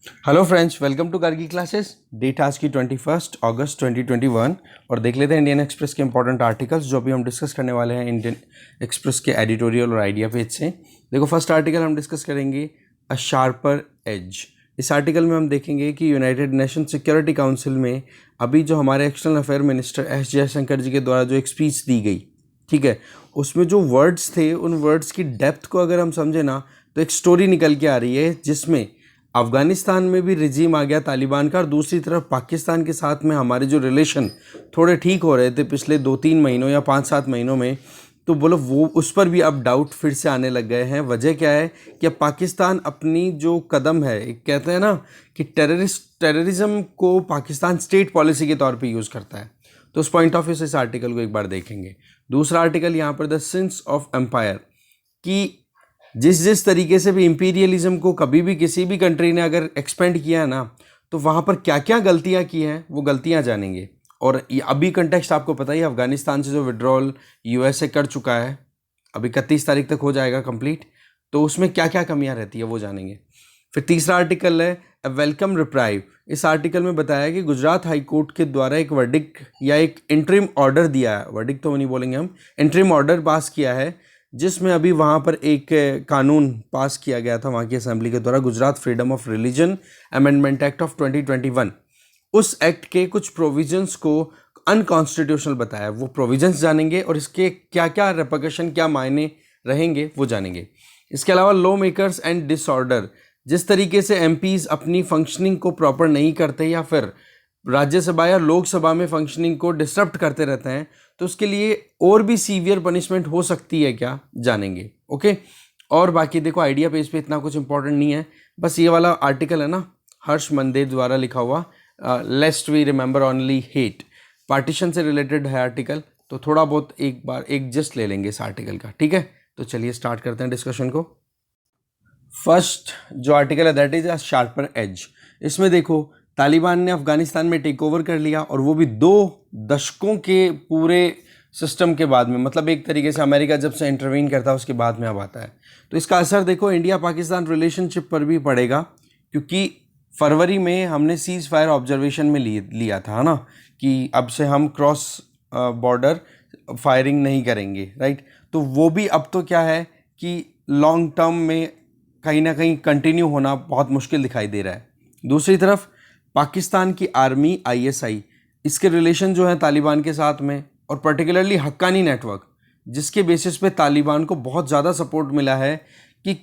Hello friends, welcome to Kargi classes. Date आज की 21 अगस्त 2021 और देख लेते हैं इंडियन एक्सप्रेस के इंपॉर्टेंट आर्टिकल्स जो अभी हम डिस्कस करने वाले हैं इंडियन एक्सप्रेस के एडिटोरियल और आइडिया पेज से। देखो, फर्स्ट आर्टिकल हम डिस्कस करेंगे अ शार्पर एज। इस आर्टिकल में हम देखेंगे कि यूनाइटेड नेशन सिक्योरिटी काउंसिल में अभी जो हमारे external affair minister S Jaishankar ji के द्वारा जो एक स्पीच दी गई, ठीक है, उसमें जो वर्ड्स थे उन वर्ड्स की डेप्थ को अगर हम समझे ना तो एक स्टोरी निकल के आ रही है जिसमें अफ़गानिस्तान में भी रिजीम आ गया तालिबान का और दूसरी तरफ पाकिस्तान के साथ में हमारे जो रिलेशन थोड़े ठीक हो रहे थे पिछले 2-3 महीनों या 5-7 महीनों में, तो बोलो वो उस पर भी अब डाउट फिर से आने लग गए हैं। वजह क्या है कि अब पाकिस्तान अपनी जो कदम है, एक कहते हैं ना कि टेररिज्म को पाकिस्तान स्टेट पॉलिसी के तौर पर यूज़ करता है। तो उस पॉइंट ऑफ व्यू से इस आर्टिकल को एक बार देखेंगे। दूसरा आर्टिकल यहाँ पर द सिंस ऑफ एम्पायर, कि जिस जिस तरीके से भी इंपीरियलिज्म को कभी भी किसी भी कंट्री ने अगर एक्सपेंड किया है ना, तो वहाँ पर क्या क्या गलतियाँ की हैं वो गलतियाँ जानेंगे। और अभी कंटेक्स्ट आपको पता ही है, अफगानिस्तान से जो विड्रॉल यूएसए कर चुका है, अभी 31 तारीख तक हो जाएगा कंप्लीट, तो उसमें क्या क्या कमियाँ रहती है वो जानेंगे। फिर तीसरा आर्टिकल है अ वेलकम रिप्राइव। इस आर्टिकल में बताया कि गुजरात हाई कोर्ट के द्वारा एक वर्डिक्ट या एक इंटरिम ऑर्डर दिया है, वर्डिक्ट तो नहीं बोलेंगे हम, इंटरिम ऑर्डर पास किया है, जिसमें अभी वहाँ पर एक कानून पास किया गया था वहाँ की असेंबली के द्वारा, Gujarat freedom of religion amendment act of 2021। उस एक्ट के कुछ प्रोविजंस को अनकॉन्स्टिट्यूशनल बताया, वो प्रोविजंस जानेंगे और इसके क्या क्या रेपरकशन, क्या मायने रहेंगे वो जानेंगे। इसके अलावा लॉ मेकर्स एंड डिसऑर्डर, जिस तरीके से एमपीज अपनी फंक्शनिंग को प्रॉपर नहीं करते या फिर राज्यसभा या लोकसभा में फंक्शनिंग को डिस्टर्ब करते रहते हैं, तो उसके लिए और भी सीवियर पनिशमेंट हो सकती है क्या, जानेंगे। ओके, और बाकी देखो आइडिया पेज पे इतना कुछ इंपॉर्टेंट नहीं है, बस ये वाला आर्टिकल है ना, हर्ष मंदेर द्वारा लिखा हुआ, lest we remember only hate, partition से रिलेटेड है आर्टिकल, तो थोड़ा बहुत एक बार एक जस्ट ले लेंगे इस आर्टिकल का, ठीक है। तो चलिए स्टार्ट करते हैं डिस्कशन को। फर्स्ट जो आर्टिकल है that is a sharper edge. इसमें देखो, तालिबान ने अफगानिस्तान में टेक ओवर कर लिया और वो भी 2 दशकों के पूरे सिस्टम के बाद में, मतलब एक तरीके से अमेरिका जब से इंटरवीन करता है उसके बाद में अब आता है। तो इसका असर देखो इंडिया पाकिस्तान रिलेशनशिप पर भी पड़ेगा, क्योंकि फरवरी में हमने सीज फायर ऑब्जर्वेशन में लिया था ना कि अब से हम क्रॉस बॉर्डर फायरिंग नहीं करेंगे, राइट। तो वो भी अब तो क्या है कि लॉन्ग टर्म में कहीं ना कहीं कंटिन्यू होना बहुत मुश्किल दिखाई दे रहा है। दूसरी तरफ पाकिस्तान की आर्मी आईएसआई, इसके रिलेशन जो है तालिबान के साथ में, और पर्टिकुलरली हक्कानी नेटवर्क, जिसके बेसिस पे तालिबान को बहुत ज़्यादा सपोर्ट मिला है कि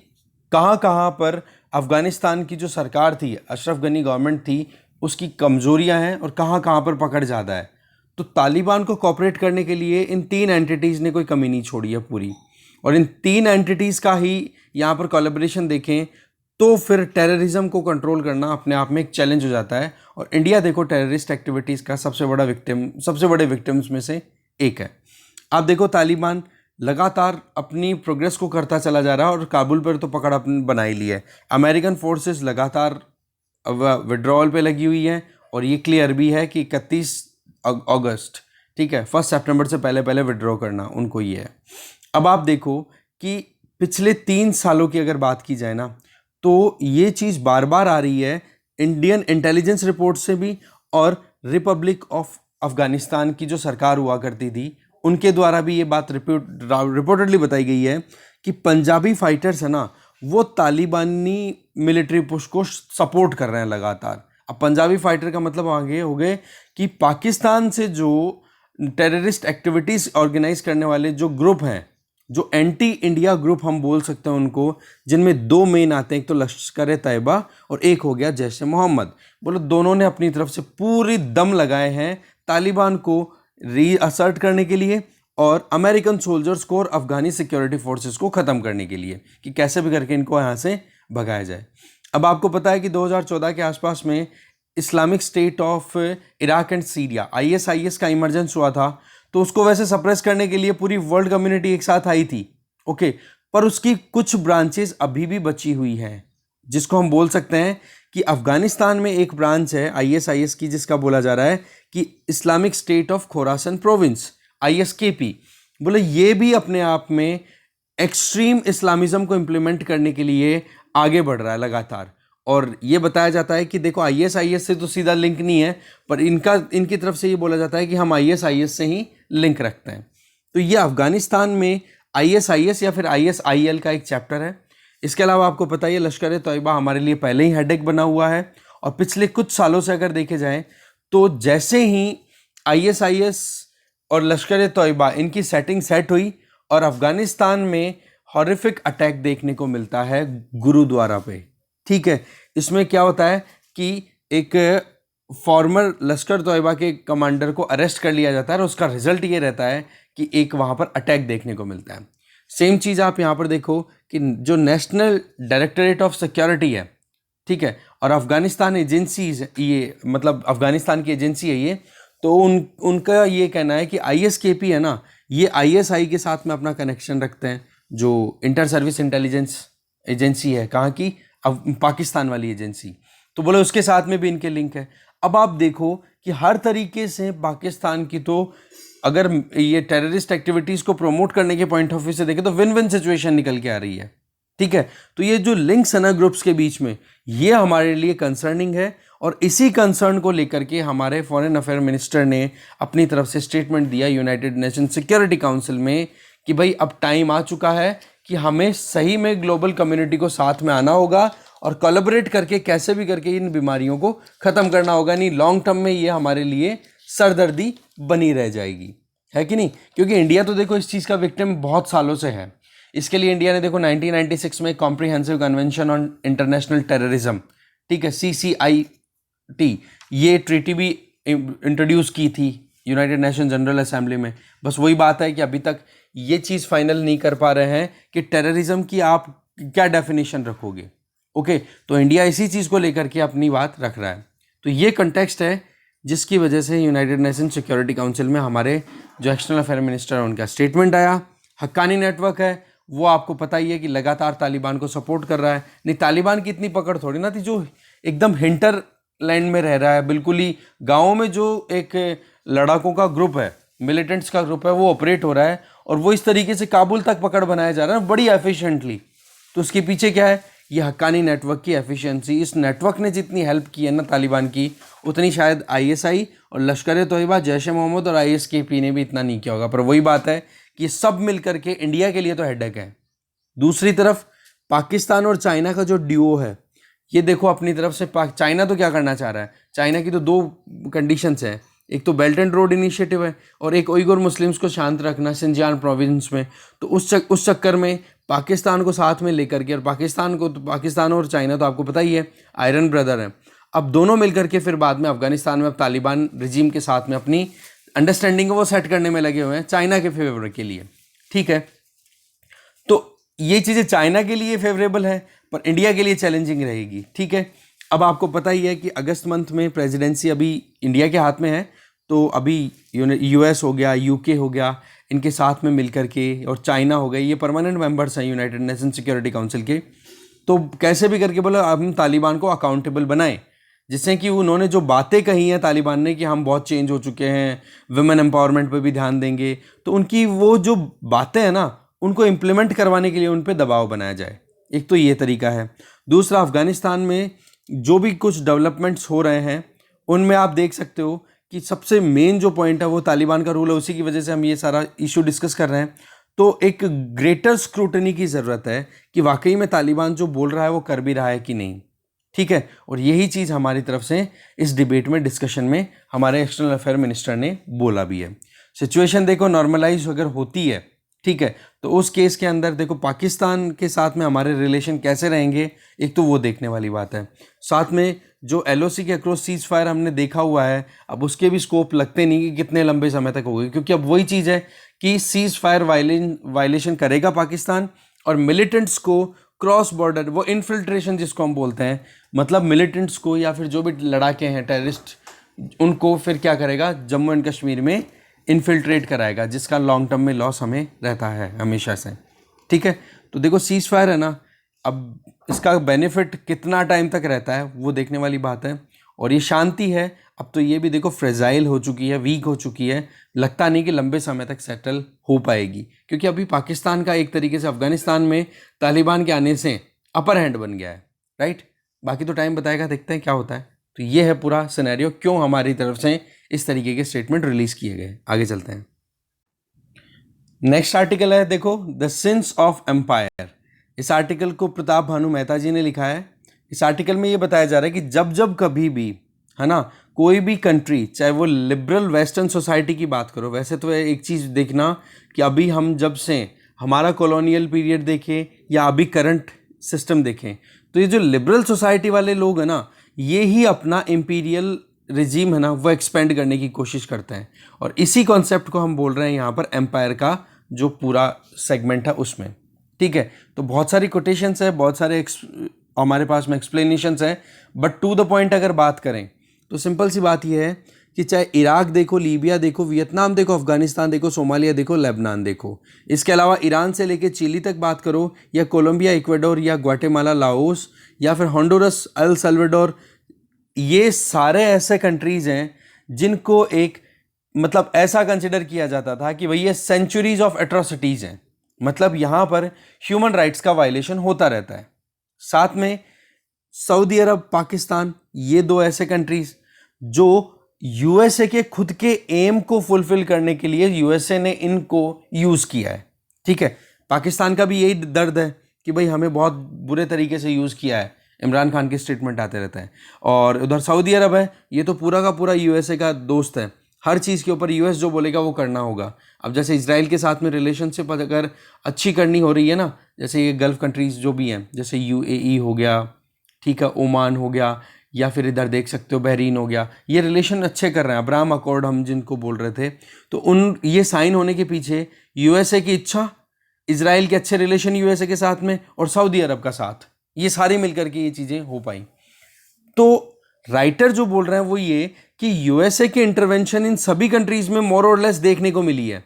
कहाँ कहाँ पर अफ़गानिस्तान की जो सरकार थी, अशरफ गनी गवर्नमेंट थी, उसकी कमज़ोरियाँ हैं और कहाँ कहाँ पर पकड़ ज़्यादा है। तो तालिबान को कॉपरेट करने के लिए इन 3 एंटिटीज़ ने कोई कमी नहीं छोड़ी है पूरी, और इन 3 एंटिटीज़ का ही यहाँ पर कोलैबोरेशन देखें तो फिर टेररिज्म को कंट्रोल करना अपने आप में एक चैलेंज हो जाता है। और इंडिया देखो टेररिस्ट एक्टिविटीज़ का सबसे बड़े विक्टिम्स में से एक है। आप देखो तालिबान लगातार अपनी प्रोग्रेस को करता चला जा रहा है और काबुल पर तो पकड़ अपने बना ही ली है। अमेरिकन फोर्सेस लगातार विड्रॉल पे लगी हुई हैं और ये क्लियर भी है कि 31 अगस्त, ठीक है, 1 सितंबर से पहले पहले विड्रॉ करना उनको ये है। अब आप देखो कि पिछले 3 सालों की अगर बात की जाए ना, तो ये चीज़ बार बार आ रही है इंडियन इंटेलिजेंस रिपोर्ट से भी, और रिपब्लिक ऑफ अफगानिस्तान की जो सरकार हुआ करती थी उनके द्वारा भी ये बात रिपोर्टेडली बताई गई है कि पंजाबी फाइटर्स है ना, वो तालिबानी मिलिट्री पुश को सपोर्ट कर रहे हैं लगातार। अब पंजाबी फाइटर का मतलब आगे हो गए कि पाकिस्तान से जो टेररिस्ट एक्टिविटीज़ ऑर्गेनाइज करने वाले जो ग्रुप हैं, जो एंटी इंडिया ग्रुप हम बोल सकते हैं उनको, जिनमें 2 मेन आते हैं, एक तो लश्कर ए तैयबा और एक हो गया जैश ए मोहम्मद। बोलो दोनों ने अपनी तरफ से पूरी दम लगाए हैं तालिबान को रीअसर्ट करने के लिए और अमेरिकन सोल्जर्स को और अफगानी सिक्योरिटी फोर्सेस को ख़त्म करने के लिए, कि कैसे भी करके इनको यहाँ से भगाया जाए। अब आपको पता है कि 2014 के आसपास में Islamic State of Iraq and Syria ISIS का इमरजेंस हुआ था, तो उसको वैसे सप्रेस करने के लिए पूरी वर्ल्ड कम्युनिटी एक साथ आई थी, ओके। पर उसकी कुछ ब्रांचेस अभी भी बची हुई हैं, जिसको हम बोल सकते हैं कि अफगानिस्तान में एक ब्रांच है ISIS की, जिसका बोला जा रहा है कि Islamic State of Khorasan Province, ISKP। बोले ये भी अपने आप में एक्सट्रीम इस्लामिज्म को इम्प्लीमेंट करने के लिए आगे बढ़ रहा है लगातार, और ये बताया जाता है कि देखो ISIS से तो सीधा लिंक नहीं है, पर इनकी तरफ से ये बोला जाता है कि हम ISIS से ही लिंक रखते हैं। तो ये अफगानिस्तान में ISIS या फिर ISIL का एक चैप्टर है। इसके अलावा आपको पता ही है लश्कर तैयबा हमारे लिए पहले ही हेडेक बना हुआ है, और पिछले कुछ सालों से अगर देखे जाए तो जैसे ही ISIS और लश्कर तैयबा इनकी सेटिंग सेट हुई और अफगानिस्तान में हॉरिफिक अटैक देखने को मिलता है गुरुद्वारा पे। ठीक है, इसमें क्या होता है कि एक फॉर्मर लश्कर तैयबा के कमांडर को अरेस्ट कर लिया जाता है और उसका रिजल्ट ये रहता है कि एक वहाँ पर अटैक देखने को मिलता है। सेम चीज़ आप यहाँ पर देखो कि जो नेशनल डायरेक्टरेट ऑफ सिक्योरिटी है, ठीक है, और अफगानिस्तान एजेंसीज, ये मतलब अफगानिस्तान की एजेंसी है ये, तो उनका ये कहना है कि ISKP है ना, ये ISI के साथ में अपना कनेक्शन रखते हैं, जो इंटर सर्विस इंटेलिजेंस एजेंसी है, कहाँ की, अब पाकिस्तान वाली एजेंसी, तो बोले उसके साथ में भी इनके लिंक है। अब आप देखो कि हर तरीके से पाकिस्तान की तो अगर ये टेररिस्ट एक्टिविटीज़ को प्रमोट करने के पॉइंट ऑफ व्यू से देखें तो विन विन सिचुएशन निकल के आ रही है। ठीक है, तो ये जो लिंक्स है ना ग्रुप्स के बीच में, ये हमारे लिए कंसर्निंग है, और इसी कंसर्न को लेकर के हमारे फॉरेन अफेयर मिनिस्टर ने अपनी तरफ से स्टेटमेंट दिया यूनाइटेड नेशन सिक्योरिटी काउंसिल में कि भाई अब टाइम आ चुका है कि हमें सही में ग्लोबल कम्युनिटी को साथ में आना होगा और कोलैबोरेट करके कैसे भी करके इन बीमारियों को ख़त्म करना होगा, नहीं लॉन्ग टर्म में ये हमारे लिए सरदर्दी बनी रह जाएगी, है कि नहीं। क्योंकि इंडिया तो देखो इस चीज़ का विक्टिम बहुत सालों से है। इसके लिए इंडिया ने देखो 1996 में comprehensive convention on international terrorism, ठीक है, CCIT, ये ट्रीटी भी इंट्रोड्यूस की थी यूनाइटेड नेशन जनरल असेंबली में। बस वही बात है कि अभी तक ये चीज़ फाइनल नहीं कर पा रहे हैं कि टेररिज्म की आप क्या डेफिनेशन रखोगे। ओके, तो इंडिया इसी चीज़ को लेकर के अपनी बात रख रहा है। तो ये कंटेक्स्ट है जिसकी वजह से यूनाइटेड नेशन सिक्योरिटी काउंसिल में हमारे जो एक्सटर्नल अफेयर मिनिस्टर है उनका स्टेटमेंट आया। हक्कानी नेटवर्क है, वो आपको पता ही है कि लगातार तालिबान को सपोर्ट कर रहा है। नहीं, तालिबान की इतनी पकड़ थोड़ी ना थी, जो एकदम हिंटर लैंड में रह रहा है, बिल्कुल ही गाँव में जो एक लड़ाकों का ग्रुप है, मिलिटेंट्स का ग्रुप है, वो ऑपरेट हो रहा है, और वो इस तरीके से काबुल तक पकड़ बनाया जा रहा है बड़ी एफिशिएंटली। तो उसके पीछे क्या है, ये हक्कानी नेटवर्क की एफिशिएंसी। इस नेटवर्क ने जितनी हेल्प की है ना तालिबान की, उतनी शायद ISI और लश्कर तैयबा, जैश ए मोहम्मद और ISKP ने भी इतना नहीं किया होगा। पर वही बात है कि सब मिल करके इंडिया के लिए तो हेडेक है। दूसरी तरफ पाकिस्तान और चाइना का जो ड्यूओ है, ये देखो अपनी तरफ से चाइना तो क्या करना चाह रहा है, चाइना की तो दो कंडीशंस हैं, एक तो बेल्ट एंड रोड इनिशिएटिव है और एक उइगुर मुस्लिम्स को शांत रखना सिंजियान प्रोविंस में। तो उस चक्कर में पाकिस्तान को साथ में लेकर के, और पाकिस्तान और चाइना तो आपको पता ही है आयरन ब्रदर है, अब दोनों मिलकर के फिर बाद में अफगानिस्तान में अब तालिबान रिजीम के साथ में अपनी अंडरस्टैंडिंग वो सेट करने में लगे हुए हैं चाइना के फेवर के लिए। ठीक है, तो ये चीज़ें चाइना के लिए फेवरेबल है पर इंडिया के लिए चैलेंजिंग रहेगी। ठीक है, अब आपको पता ही है कि अगस्त मंथ में प्रेसिडेंसी अभी इंडिया के हाथ में है, तो अभी US हो गया, UK हो गया, इनके साथ में मिलकर के, और चाइना हो गई, ये परमानेंट मेंबर्स हैं यूनाइटेड नेशन सिक्योरिटी काउंसिल के। तो कैसे भी करके बोलो हम तालिबान को अकाउंटेबल बनाएं, जिससे कि उन्होंने जो बातें कही हैं तालिबान ने कि हम बहुत चेंज हो चुके हैं, वुमेन एम्पावरमेंट पे भी ध्यान देंगे, तो उनकी वो जो बातें हैं ना उनको इम्प्लीमेंट करवाने के लिए उन पर दबाव बनाया जाए। एक तो ये तरीका है। दूसरा, अफगानिस्तान में जो भी कुछ डेवलपमेंट्स हो रहे हैं उनमें आप देख सकते हो कि सबसे मेन जो पॉइंट है वो तालिबान का रूल है, उसी की वजह से हम ये सारा इशू डिस्कस कर रहे हैं। तो एक ग्रेटर स्क्रूटनी की ज़रूरत है कि वाकई में तालिबान जो बोल रहा है वो कर भी रहा है कि नहीं। ठीक है, और यही चीज़ हमारी तरफ से इस डिबेट में, डिस्कशन में हमारे एक्सटर्नल अफेयर मिनिस्टर ने बोला भी है। सिचुएशन देखो नॉर्मलाइज अगर होती है, ठीक है, तो उस केस के अंदर देखो पाकिस्तान के साथ में हमारे रिलेशन कैसे रहेंगे, एक तो वो देखने वाली बात है। साथ में जो LOC के अक्रॉस सीज फायर हमने देखा हुआ है, अब उसके भी स्कोप लगते नहीं कि कितने लंबे समय तक होगी, क्योंकि अब वही चीज़ है कि सीज फायर वायलेशन करेगा पाकिस्तान, और मिलिटेंट्स को क्रॉस बॉर्डर, वो इन्फिल्ट्रेशन जिसको हम बोलते हैं, मतलब मिलिटेंट्स को या फिर जो भी लड़ाके हैं टेररिस्ट, उनको फिर क्या करेगा, जम्मू एंड कश्मीर में इन्फिल्ट्रेट कराएगा, जिसका लॉन्ग टर्म में लॉस हमें रहता है हमेशा से। ठीक है, तो देखो सीज फायर है ना, अब इसका बेनिफिट कितना टाइम तक रहता है वो देखने वाली बात है। और ये शांति है, अब तो ये भी देखो फ्रेजाइल हो चुकी है, वीक हो चुकी है, लगता नहीं कि लंबे समय तक सेटल हो पाएगी, क्योंकि अभी पाकिस्तान का एक तरीके से अफगानिस्तान में तालिबान के आने से अपर हैंड बन गया है, राइट। बाकी तो टाइम बताएगा, देखते हैं क्या होता है। तो ये है पूरा सिनेरियो, क्यों हमारी तरफ से इस तरीके के स्टेटमेंट रिलीज किए गए। आगे चलते हैं। नेक्स्ट आर्टिकल है, देखो, द सिंस ऑफ एम्पायर। इस आर्टिकल को प्रताप भानु मेहता जी ने लिखा है। इस आर्टिकल में ये बताया जा रहा है कि जब जब कभी भी, है ना, कोई भी कंट्री, चाहे वो लिबरल वेस्टर्न सोसाइटी की बात करो, वैसे तो एक चीज़ देखना कि अभी हम जब से हमारा कॉलोनियल पीरियड देखें या अभी करंट सिस्टम देखें, तो ये जो लिबरल सोसाइटी वाले लोग हैं ना, ये ही अपना इम्पीरियल रिजीम है ना वो एक्सपेंड करने की कोशिश करते हैं। और इसी कॉन्सेप्ट को हम बोल रहे हैं यहाँ पर एम्पायर का जो पूरा सेगमेंट है उसमें। ठीक है, तो बहुत सारी कोटेशंस है, बहुत सारे हमारे पास में एक्सप्लेनेशंस है, बट टू द पॉइंट अगर बात करें तो सिंपल सी बात यह है कि चाहे इराक देखो, लीबिया देखो, वियतनाम देखो, अफगानिस्तान देखो, सोमालिया देखो, लेबनान देखो, इसके अलावा ईरान से लेके चिली तक बात करो, या कोलंबिया, इक्वाडोर, या ग्वाटेमाला, लाओस, या फिर होंडुरस, अल सल्वाडोर, ये सारे ऐसे कंट्रीज़ हैं जिनको एक मतलब ऐसा कंसिडर किया जाता था कि भाई ये सेंचुरीज ऑफ एट्रोसिटीज़ हैं, मतलब यहाँ पर ह्यूमन राइट्स का वायलेशन होता रहता है। साथ में सऊदी अरब, पाकिस्तान, ये दो ऐसे कंट्रीज जो यूएसए के खुद के एम को फुलफिल करने के लिए यूएसए ने इनको यूज़ किया है। ठीक है, पाकिस्तान का भी यही दर्द है कि भाई हमें बहुत बुरे तरीके से यूज़ किया है, इमरान खान के स्टेटमेंट आते रहते हैं। और उधर सऊदी अरब है, ये तो पूरा का पूरा यूएसए का दोस्त है, हर चीज़ के ऊपर यूएस जो बोलेगा वो करना होगा। अब जैसे इजराइल के साथ में रिलेशनशिप अगर अच्छी करनी हो रही है ना, जैसे ये गल्फ़ कंट्रीज़ जो भी हैं, जैसे यूएई हो गया, ठीक है, ओमान हो गया, या फिर इधर देख सकते हो बहरीन हो गया, ये रिलेशन अच्छे कर रहे हैं, अब्राहम अकॉर्ड हम जिनको बोल रहे थे, तो उन ये साइन होने के पीछे यूएसए की इच्छा, इजराइल के अच्छे रिलेशन यूएसए के साथ में, और सऊदी अरब का साथ, ये सारी मिलकर के ये चीज़ें हो पाई। तो राइटर जो बोल रहे हैं वो ये कि यूएसए के इंटरवेंशन इन सभी कंट्रीज़ में मोर और लेस देखने को मिली है,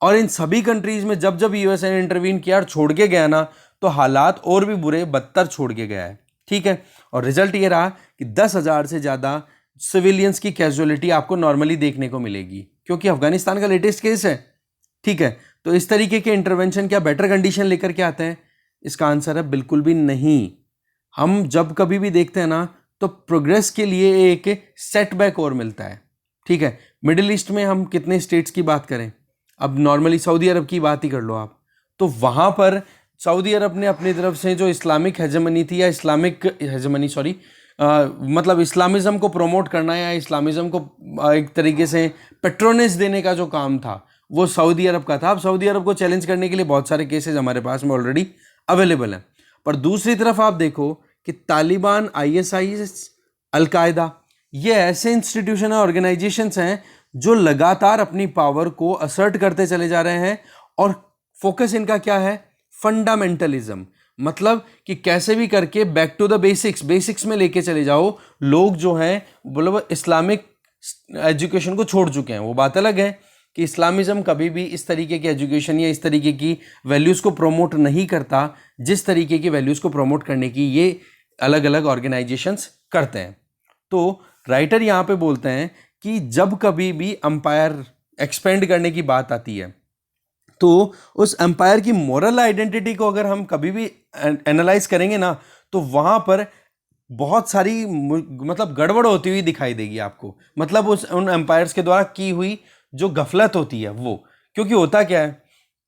और इन सभी कंट्रीज़ में जब जब यूएसए ने इंटरवीन किया और छोड़ के गया ना, तो हालात और भी बुरे, बदतर छोड़ के गया है। ठीक है, और रिजल्ट ये रहा कि 10,000 से ज़्यादा सिविलियंस की कैजुअलिटी आपको नॉर्मली देखने को मिलेगी, क्योंकि अफगानिस्तान का लेटेस्ट केस है। ठीक है, तो इस तरीके के इंटरवेंशन क्या बेटर कंडीशन लेकर के आते हैं? इसका आंसर है बिल्कुल भी नहीं। हम जब कभी भी देखते हैं ना, तो प्रोग्रेस के लिए एक सेटबैक और मिलता है। ठीक है, मिडिल ईस्ट में हम कितने स्टेट्स की बात करें, अब नॉर्मली सऊदी अरब की बात ही कर लो आप, तो वहाँ पर सऊदी अरब ने अपनी तरफ से जो इस्लामिक हेजेमनी थी, या इस्लामिक हेजेमनी सॉरी मतलब इस्लामिज़म को प्रमोट करना या इस्लामिज़म को एक तरीके से पेट्रोनेस देने का जो काम था वो सऊदी अरब का था। अब सऊदी अरब को चैलेंज करने के लिए बहुत सारे केसेस हमारे पास में ऑलरेडी अवेलेबल हैं। पर दूसरी तरफ आप देखो कि तालिबान, आईएसआईएस, अलकायदा, ये ऐसे इंस्टीट्यूशन और ऑर्गेनाइजेशंस हैं जो लगातार अपनी पावर को असर्ट करते चले जा रहे हैं, और फोकस इनका क्या है? फंडामेंटलिज्म, मतलब कि कैसे भी करके बैक टू द बेसिक्स में लेके चले जाओ। लोग जो हैं बोलो इस्लामिक एजुकेशन को छोड़ चुके हैं, वो बात अलग है कि इस्लामिज़म कभी भी इस तरीके की एजुकेशन या इस तरीके की वैल्यूज़ को प्रमोट नहीं करता जिस तरीके की वैल्यूज़ को प्रमोट करने की ये अलग अलग ऑर्गेनाइजेशंस करते हैं। तो राइटर यहाँ पे बोलते हैं कि जब कभी भी अंपायर एक्सपेंड करने की बात आती है, तो उस एम्पायर की मोरल आइडेंटिटी को अगर हम कभी भी एनालाइज करेंगे ना, तो वहाँ पर बहुत सारी मतलब गड़बड़ होती हुई दिखाई देगी आपको, मतलब उन एम्पायर्स के द्वारा की हुई जो गफलत होती है वो। क्योंकि होता क्या है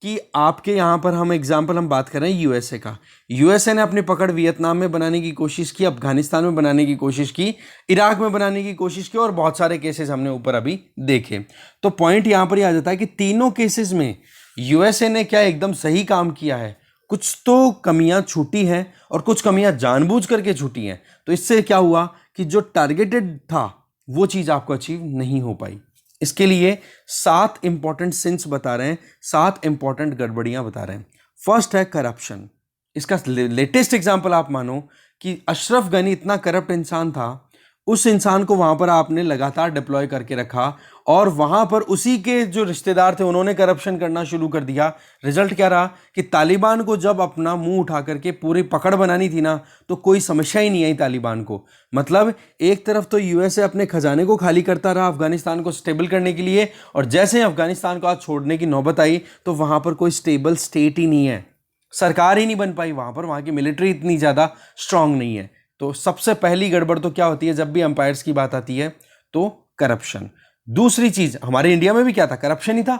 कि आपके यहाँ पर हम एग्जाम्पल हम बात कर रहे हैं यूएसए का, यूएसए ने अपनी पकड़ वियतनाम में बनाने की कोशिश की, अफगानिस्तान में बनाने की कोशिश की, इराक में बनाने की कोशिश की, और बहुत सारे केसेस हमने ऊपर अभी देखे। तो पॉइंट यहाँ पर ही आ जाता है कि तीनों केसेस में यूएसए ने क्या एकदम सही काम किया है? कुछ तो कमियां छूटी हैं और कुछ कमियां जानबूझ करके छूटी हैं। तो इससे क्या हुआ कि जो टारगेटेड था वो चीज़ आपको अचीव नहीं हो पाई। इसके लिए 7 इंपॉर्टेंट सिंस बता रहे हैं, 7 इंपॉर्टेंट गड़बड़ियां बता रहे हैं। फर्स्ट है करप्शन। इसका लेटेस्ट एग्जाम्पल आप मानो कि अशरफ गनी इतना करप्ट इंसान था, उस इंसान को वहाँ पर आपने लगातार डिप्लॉय करके रखा, और वहाँ पर उसी के जो रिश्तेदार थे उन्होंने करप्शन करना शुरू कर दिया। रिजल्ट क्या रहा कि तालिबान को जब अपना मुंह उठा करके पूरी पकड़ बनानी थी ना, तो कोई समस्या ही नहीं आई तालिबान को। मतलब एक तरफ तो यूएसए अपने खजाने को खाली करता रहा अफगानिस्तान को स्टेबल करने के लिए, और जैसे ही अफगानिस्तान को आज छोड़ने की नौबत आई तो वहाँ पर कोई स्टेबल स्टेट ही नहीं है, सरकार ही नहीं बन पाई वहाँ पर, वहाँ की मिलिट्री इतनी ज़्यादा स्ट्रांग नहीं है। तो सबसे पहली गड़बड़ तो क्या होती है जब भी एम्पायर्स की बात आती है, तो करप्शन। दूसरी चीज, हमारे इंडिया में भी क्या था, करप्शन ही था।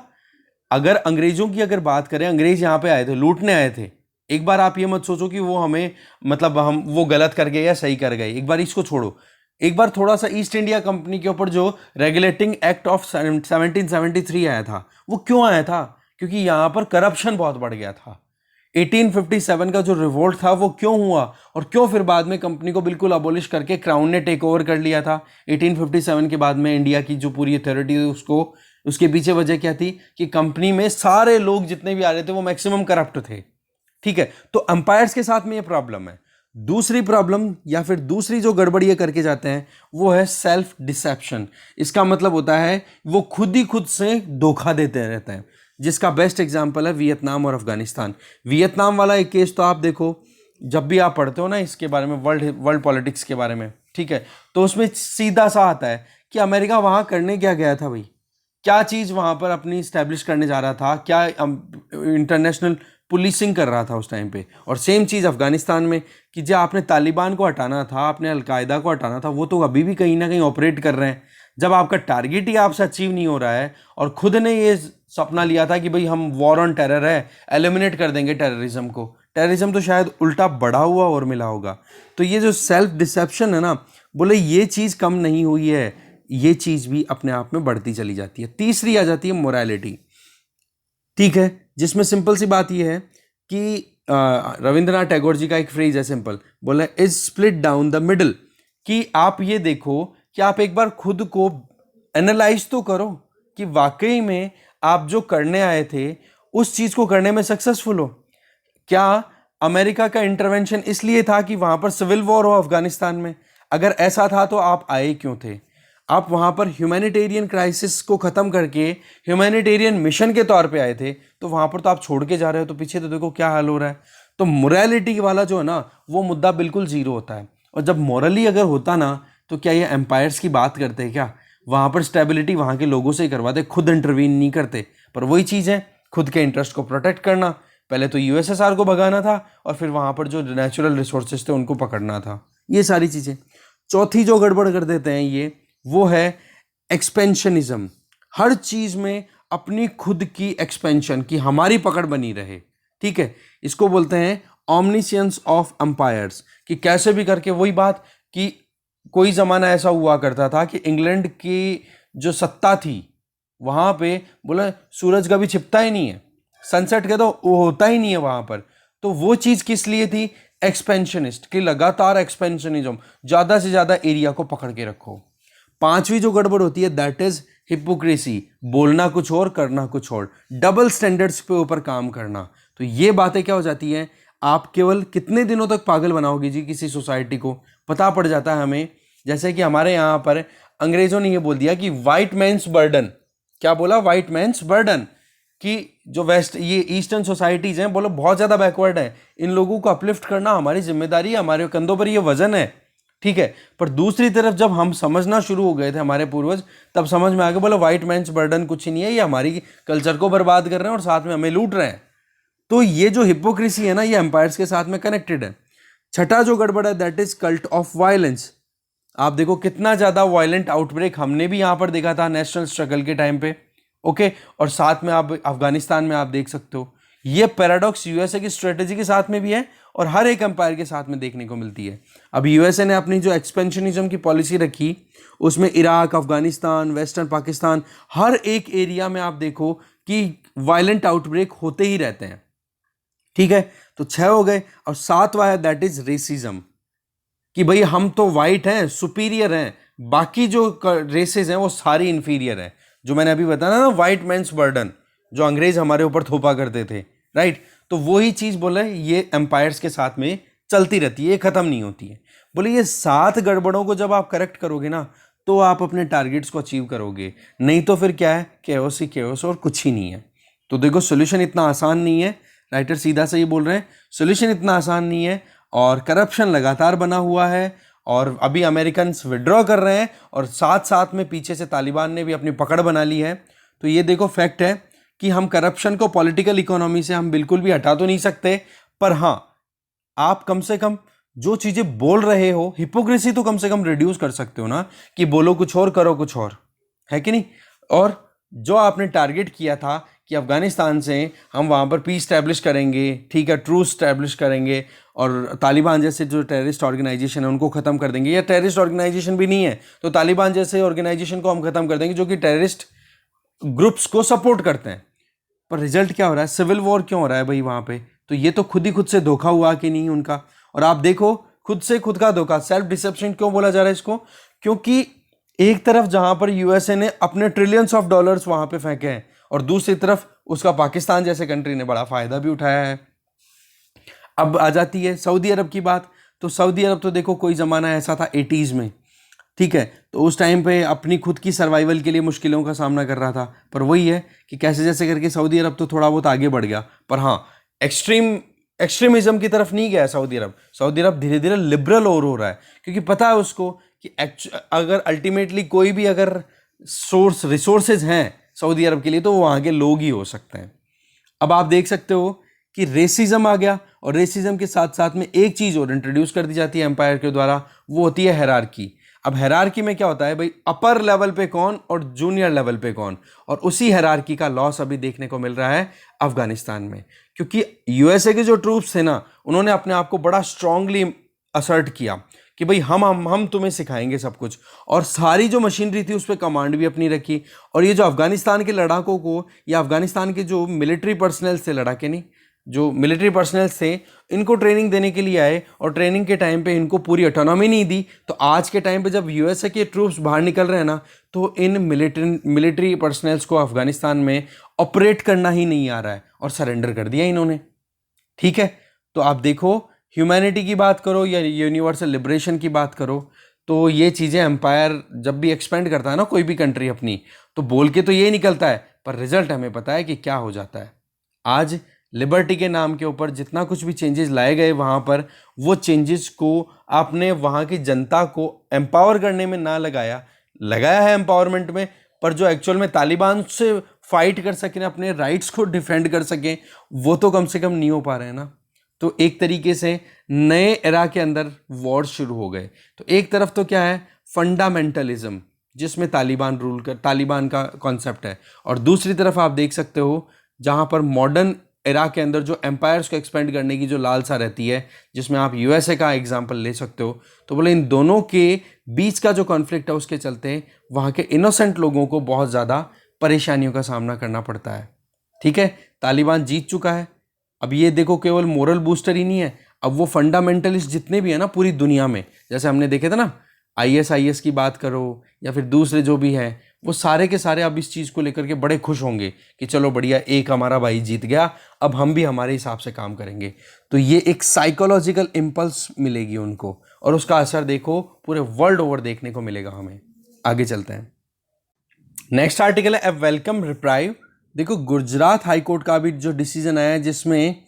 अगर अंग्रेजों की अगर बात करें, अंग्रेज यहां पे आए थे, लूटने आए थे। एक बार आप ये मत सोचो कि वो हमें, मतलब हम वो गलत कर गए या सही कर गए, एक बार इसको छोड़ो। एक बार थोड़ा सा ईस्ट इंडिया कंपनी के ऊपर जो रेगुलेटिंग एक्ट ऑफ 1773 आया था, वो क्यों आया था? क्योंकि यहां पर करप्शन बहुत बढ़ गया था। 1857 का जो रिवोल्ट था वो क्यों हुआ, और क्यों फिर बाद में कंपनी को बिल्कुल अबोलिश करके क्राउन ने टेक ओवर कर लिया था 1857 के बाद में। इंडिया की जो पूरी अथॉरिटी थी उसको, उसके पीछे वजह क्या थी कि कंपनी में सारे लोग जितने भी आ रहे थे वो मैक्सिमम करप्ट थे। ठीक है, तो अंपायर्स के साथ में ये प्रॉब्लम है। दूसरी प्रॉब्लम या फिर दूसरी जो गड़बड़ी ये करके जाते हैं वो है सेल्फ डिसेप्शन। इसका मतलब होता है वो खुद ही खुद से धोखा देते रहते हैं, जिसका बेस्ट एग्जांपल है वियतनाम और अफगानिस्तान। वियतनाम वाला एक केस तो आप देखो, जब भी आप पढ़ते हो ना इसके बारे में, वर्ल्ड पॉलिटिक्स के बारे में, ठीक है, तो उसमें सीधा सा आता है कि अमेरिका वहां करने क्या गया था भाई, क्या चीज़ वहाँ पर अपनी स्टैब्लिश करने जा रहा था, क्या इंटरनेशनल पुलिसिंग कर रहा था उस टाइम पे। और सेम चीज़ अफगानिस्तान में कि जो आपने तालिबान को हटाना था, आपने अलकायदा को हटाना था, वो तो अभी भी कहीं ना कहीं ऑपरेट कर रहे हैं। जब आपका टारगेट ही आपसे अचीव नहीं हो रहा है, और खुद ने ये सपना लिया था कि भाई हम वॉर ऑन टेरर है, एलिमिनेट कर देंगे टेररिज्म को, टेररिज्म तो शायद उल्टा बढ़ा हुआ और मिला होगा। तो ये जो सेल्फ डिसेप्शन है ना, बोले ये चीज़ कम नहीं हुई है, ये चीज भी अपने आप में बढ़ती चली जाती है। तीसरी आ जाती है मोरालिटी। ठीक है, जिसमें सिंपल सी बात यह है कि रविंद्रनाथ टैगोर जी का एक फ्रेज है सिंपल, बोला is split down the middle. कि आप ये देखो कि आप एक बार खुद को एनालाइज तो करो कि वाकई में आप जो करने आए थे उस चीज को करने में सक्सेसफुल हो। क्या अमेरिका का इंटरवेंशन इसलिए था कि वहां पर सिविल वॉर हो अफगानिस्तान में? अगर ऐसा था तो आप आए क्यों थे? आप वहां पर ह्यूमैनिटेरियन क्राइसिस को खत्म करके ह्यूमैनिटेरियन मिशन के तौर पे आए थे, तो वहां पर तो आप छोड़ के जा रहे हो, तो पीछे तो देखो क्या हाल हो रहा है। तो मोरालिटी वाला जो है ना, वो मुद्दा बिल्कुल जीरो होता है। और जब मोरली अगर होता ना, तो क्या ये एम्पायर्स की बात करते हैं क्या? वहां पर स्टेबिलिटी वहां के लोगों से ही करवाते, खुद इंटरवीन नहीं करते। पर वही चीज़ है, खुद के इंटरेस्ट को प्रोटेक्ट करना, पहले तो यूएसएसआर को भगाना था, और फिर वहां पर जो नेचुरल रिसोर्सेज थे उनको पकड़ना था, ये सारी चीज़ें। चौथी जो गड़बड़ कर देते हैं ये, वो है एक्सपेंशनिज्म। हर चीज में अपनी खुद की एक्सपेंशन, की हमारी पकड़ बनी रहे। ठीक है, इसको बोलते हैं ऑमनिशियंस ऑफ एम्पायर्स। कि कैसे भी करके, वही बात कि कोई जमाना ऐसा हुआ करता था कि इंग्लैंड की जो सत्ता थी वहां पे बोला सूरज कभी छिपता ही नहीं है, सनसेट के तो वो होता ही नहीं है वहां पर। तो वो चीज किस लिए थी? एक्सपेंशनिस्ट, कि लगातार एक्सपेंशनिज्म, ज्यादा से ज्यादा एरिया को पकड़ के रखो। पांचवी जो गड़बड़ होती है दैट इज हिपोक्रेसी, बोलना कुछ और करना कुछ और, डबल स्टैंडर्ड्स पे ऊपर काम करना। तो ये बातें क्या हो जाती हैं, आप केवल कितने दिनों तक पागल बनाओगे जी किसी सोसाइटी को? पता पड़ जाता है हमें, जैसे कि हमारे यहाँ पर अंग्रेजों ने ये बोल दिया कि वाइट मैन्स बर्डन। क्या बोला? White man's burden. कि जो वेस्ट, ये ईस्टर्न सोसाइटीज हैं, बोलो बहुत ज्यादा बैकवर्ड है, इन लोगों को अपलिफ्ट करना हमारी जिम्मेदारी है, हमारे कंधों पर ये वजन है। ठीक है, पर दूसरी तरफ जब हम समझना शुरू हो गए थे हमारे पूर्वज, तब समझ में आ गया बोला व्हाइट मैन्स बर्डन कुछ ही नहीं है, ये हमारी कल्चर को बर्बाद कर रहे हैं और साथ में हमें लूट रहे हैं। तो ये जो हिपोक्रेसी है ना, ये एम्पायर्स के साथ में कनेक्टेड है। छठा जो गड़बड़ है that is cult of violence. आप देखो कितना ज्यादा वायलेंट आउटब्रेक हमने भी यहां पर देखा था नेशनल स्ट्रगल के टाइम पे। ओके, और साथ में आप अफगानिस्तान में आप देख सकते हो। ये पैराडॉक्स यूएसए की स्ट्रेटेजी के साथ में भी है और हर एक एम्पायर के साथ में देखने को मिलती है। अब यूएसए ने अपनी जो एक्सपेंशनिज्म की पॉलिसी रखी, उसमें इराक, अफगानिस्तान, वेस्टर्न पाकिस्तान, हर एक एरिया में आप देखो कि वायलेंट आउटब्रेक होते ही रहते हैं। ठीक है, तो 6 हो गए। और 7वां है दैट इज रेसिज्म। कि भाई हम तो वाइट हैं, सुपीरियर हैं, बाकी जो रेसेस हैं वो सारी इंफीरियर हैं। जो मैंने अभी बताया ना, वाइट मैन्स बर्डन, जो अंग्रेज हमारे ऊपर थोपा करते थे, राइट? तो वही चीज बोले ये एम्पायर्स के साथ में चलती रहती है, ये खत्म नहीं होती है। बोले ये 7 गड़बड़ों को जब आप करेक्ट करोगे ना, तो आप अपने टारगेट्स को अचीव करोगे। नहीं तो फिर क्या है, केओस ही केओस और कुछ ही नहीं है। तो देखो सोल्यूशन इतना आसान नहीं है, राइटर सीधा से ये बोल रहे हैं, सोल्यूशन इतना आसान नहीं है, और करप्शन लगातार बना हुआ है, और अभी अमेरिकन विड्रॉ कर रहे हैं, और साथ साथ में पीछे से तालिबान ने भी अपनी पकड़ बना ली है। तो ये देखो फैक्ट है कि हम करप्शन को पॉलिटिकल इकोनॉमी से हम बिल्कुल भी हटा तो नहीं सकते, पर हाँ, आप कम से कम जो चीज़ें बोल रहे हो, हिपोक्रेसी तो कम से कम रिड्यूस कर सकते हो ना, कि बोलो कुछ और करो कुछ और, है कि नहीं। और जो आपने टारगेट किया था कि अफगानिस्तान से हम वहाँ पर पीस स्टैब्लिश करेंगे, ठीक है, ट्रूस स्टैब्लिश करेंगे और तालिबान जैसे जो टेररिस्ट ऑर्गेनाइजेशन है उनको ख़त्म कर देंगे, या टेररिस्ट ऑर्गेनाइजेशन भी नहीं है तो तालिबान जैसे ऑर्गेनाइजेशन को हम ख़त्म कर देंगे जो कि टेररिस्ट ग्रुप्स को सपोर्ट करते हैं। पर रिजल्ट क्या हो रहा है, सिविल वॉर क्यों हो रहा है भाई वहाँ पे। तो ये तो खुद ही खुद से धोखा हुआ कि नहीं उनका। और आप देखो खुद से खुद का धोखा, सेल्फ डिसेप्शन क्यों बोला जा रहा है इसको, क्योंकि एक तरफ जहां पर यूएसए ने अपने ट्रिलियंस ऑफ डॉलर्स वहां पे फेंके हैं और दूसरी तरफ उसका पाकिस्तान जैसे कंट्री ने बड़ा फायदा भी उठाया है। अब आ जाती है सऊदी अरब की बात। तो सऊदी अरब तो देखो कोई ज़माना ऐसा था 80s में, ठीक है, तो उस टाइम पे अपनी खुद की सर्वाइवल के लिए मुश्किलों का सामना कर रहा था। पर वही है कि कैसे जैसे करके सऊदी अरब तो थोड़ा बहुत आगे बढ़ गया, पर हाँ एक्सट्रीमिज्म की तरफ नहीं गया सऊदी अरब। सऊदी अरब धीरे धीरे लिबरल और हो रहा है, क्योंकि पता है उसको कि अगर अल्टीमेटली कोई भी अगर रिसोर्सेज हैं सऊदी अरब के लिए तो वो वहाँ के लोग ही हो सकते हैं। अब आप देख सकते हो कि रेसिज्म आ गया, और रेसिज्म के साथ साथ में एक चीज़ और इंट्रोड्यूस कर दी जाती है एम्पायर के द्वारा, वो होती है हायरार्की। अब हायरार्की में क्या होता है भाई, अपर लेवल पे कौन और जूनियर लेवल पे कौन, और उसी हायरार्की का लॉस अभी देखने को मिल रहा है अफगानिस्तान में। क्योंकि यूएसए के जो ट्रूप्स थे ना, उन्होंने अपने आप को बड़ा स्ट्रांगली असर्ट किया कि भाई हम तुम्हें सिखाएंगे सब कुछ, और सारी जो मशीनरी थी उस पर कमांड भी अपनी रखी। और ये जो अफगानिस्तान के लड़ाकों को, या अफगानिस्तान के जो मिलिट्री पर्सनल थे, लड़ाके नहीं, जो मिलिट्री पर्सनल थे, इनको ट्रेनिंग देने के लिए आए और ट्रेनिंग के टाइम पे इनको पूरी ऑटोनॉमी नहीं दी। तो आज के टाइम पे जब यूएसए के ट्रूप्स बाहर निकल रहे हैं ना, तो इन मिलिट्री पर्सनल्स को अफगानिस्तान में ऑपरेट करना ही नहीं आ रहा है और सरेंडर कर दिया इन्होंने, ठीक है। तो आप देखो, ह्यूमैनिटी की बात करो या यूनिवर्सल लिबरेशन की बात करो, तो ये चीज़ें एम्पायर जब भी एक्सपेंड करता है ना कोई भी कंट्री अपनी, तो बोल के तो ये निकलता है, पर रिजल्ट हमें पता है कि क्या हो जाता है। आज लिबर्टी के नाम के ऊपर जितना कुछ भी चेंजेस लाए गए वहाँ पर, वो चेंजेस को आपने वहाँ की जनता को एम्पावर करने में ना लगाया है एम्पावरमेंट में, पर जो एक्चुअल में तालिबान से फाइट कर सकें, अपने राइट्स को डिफेंड कर सकें, वो तो कम से कम नहीं हो पा रहे हैं ना। तो एक तरीके से नए एरा के अंदर वॉर शुरू हो गए। तो एक तरफ तो क्या है, फंडामेंटलिज्म जिसमें तालिबान का कॉन्सेप्ट है, और दूसरी तरफ आप देख सकते हो जहाँ पर मॉडर्न एरा के अंदर जो एम्पायर्स को एक्सपेंड करने की जो लालसा रहती है, जिसमें आप यूएसए का एग्जांपल ले सकते हो। तो बोले इन दोनों के बीच का जो कॉन्फ्लिक्ट है उसके चलते वहाँ के इनोसेंट लोगों को बहुत ज़्यादा परेशानियों का सामना करना पड़ता है, ठीक है। तालिबान जीत चुका है। अब ये देखो केवल मोरल बूस्टर ही नहीं है, अब वो फंडामेंटलिस्ट जितने भी है ना पूरी दुनिया में, जैसे हमने देखे थे ना आईएसआईएस की बात करो या फिर दूसरे जो भी है, वो सारे के सारे अब इस चीज़ को लेकर के बड़े खुश होंगे कि चलो बढ़िया, एक हमारा भाई जीत गया, अब हम भी हमारे हिसाब से काम करेंगे। तो ये एक साइकोलॉजिकल इम्पल्स मिलेगी उनको, और उसका असर देखो पूरे वर्ल्ड ओवर देखने को मिलेगा हमें। आगे चलते हैं। नेक्स्ट आर्टिकल है ए वेलकम रिप्राइव। देखो गुजरात हाई कोर्ट का अभी जो डिसीजन आया है, जिसमें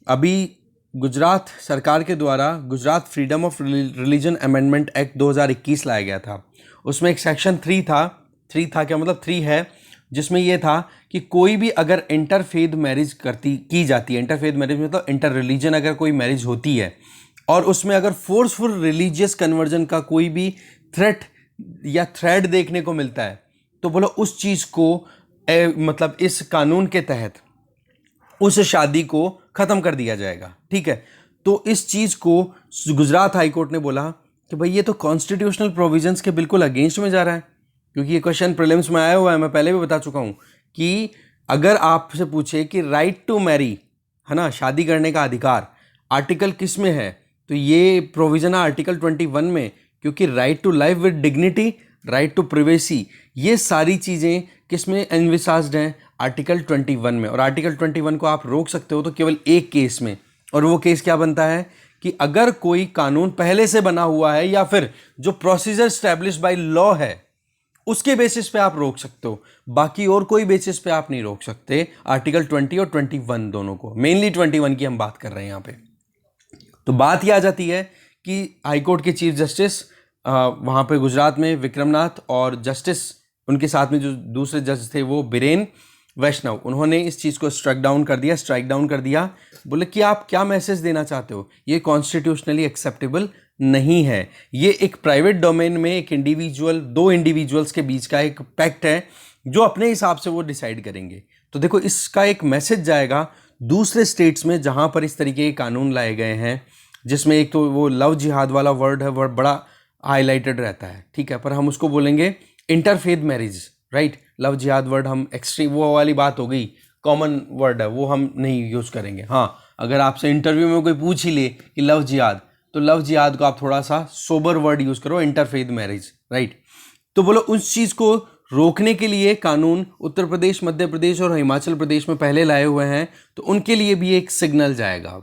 अभी गुजरात सरकार के द्वारा Gujarat freedom of religion amendment act 2021 लाया गया था। उसमें एक सेक्शन 3 था क्या मतलब 3 है, जिसमें यह था कि कोई भी अगर इंटरफेथ मैरिज की जाती है, इंटरफेथ मैरिज मतलब इंटर रिलीजन अगर कोई मैरिज होती है, और उसमें अगर फोर्सफुल रिलीजियस कन्वर्जन का कोई भी थ्रेड देखने को मिलता है, तो बोलो उस चीज़ को मतलब इस कानून के तहत उस शादी को ख़त्म कर दिया जाएगा, ठीक है। तो इस चीज़ को गुजरात हाई कोर्ट ने बोला कि भाई ये तो कॉन्स्टिट्यूशनल प्रोविजंस के बिल्कुल अगेंस्ट में जा रहा है, क्योंकि ये क्वेश्चन प्रीलिम्स में आया हुआ है, मैं पहले भी बता चुका हूँ कि अगर आपसे पूछे कि राइट टू मैरी है ना, शादी करने का अधिकार आर्टिकल किस में है, तो ये प्रोविज़न है आर्टिकल 21 में, क्योंकि right to life with dignity, right to privacy, ये सारी चीज़ें किस में एनविसाज्ड हैं, आर्टिकल 21 में। और आर्टिकल 21 को आप रोक सकते हो तो केवल एक केस में, और वो केस क्या बनता है कि अगर कोई कानून पहले से बना हुआ है या फिर जो प्रोसीजर स्टैब्लिश बाय लॉ है उसके बेसिस पे आप रोक सकते हो, बाकी और कोई बेसिस पे आप नहीं रोक सकते। आर्टिकल 20 और 21 दोनों को, मेनली 21 की हम बात कर रहे हैं यहाँ पे। तो बात यह आ जाती है कि हाईकोर्ट के चीफ जस्टिस वहाँ पे गुजरात में विक्रमनाथ, और जस्टिस उनके साथ में जो दूसरे जज थे वो बिरेन, वैष्णव, उन्होंने इस चीज़ को स्ट्राइक डाउन कर दिया। बोले कि आप क्या मैसेज देना चाहते हो, ये कॉन्स्टिट्यूशनली एक्सेप्टेबल नहीं है। ये एक प्राइवेट डोमेन में एक इंडिविजुअल, दो इंडिविजुअल्स के बीच का एक पैक्ट है जो अपने हिसाब से वो डिसाइड करेंगे। तो देखो, इसका एक मैसेज जाएगा दूसरे स्टेट्स में जहाँ पर इस तरीके के कानून लाए गए हैं, जिसमें एक तो वो लव जिहाद वाला वर्ड है, वर्ड बड़ा हाईलाइटेड रहता है, ठीक है, पर हम उसको बोलेंगे इंटरफेथ मैरिज, राइट। लव जिहाद वर्ड हम एक्सट्रीम, वो वाली बात हो गई, कॉमन वर्ड है, वो हम नहीं यूज़ करेंगे। हाँ, अगर आपसे इंटरव्यू में कोई पूछ ही ले कि लव जिहाद, तो लव जिहाद को आप थोड़ा सा सोबर वर्ड यूज़ करो, इंटरफेथ मैरिज, राइट। तो बोलो, उस चीज़ को रोकने के लिए कानून उत्तर प्रदेश, मध्य प्रदेश और हिमाचल प्रदेश में पहले लाए हुए हैं, तो उनके लिए भी एक सिग्नल जाएगा,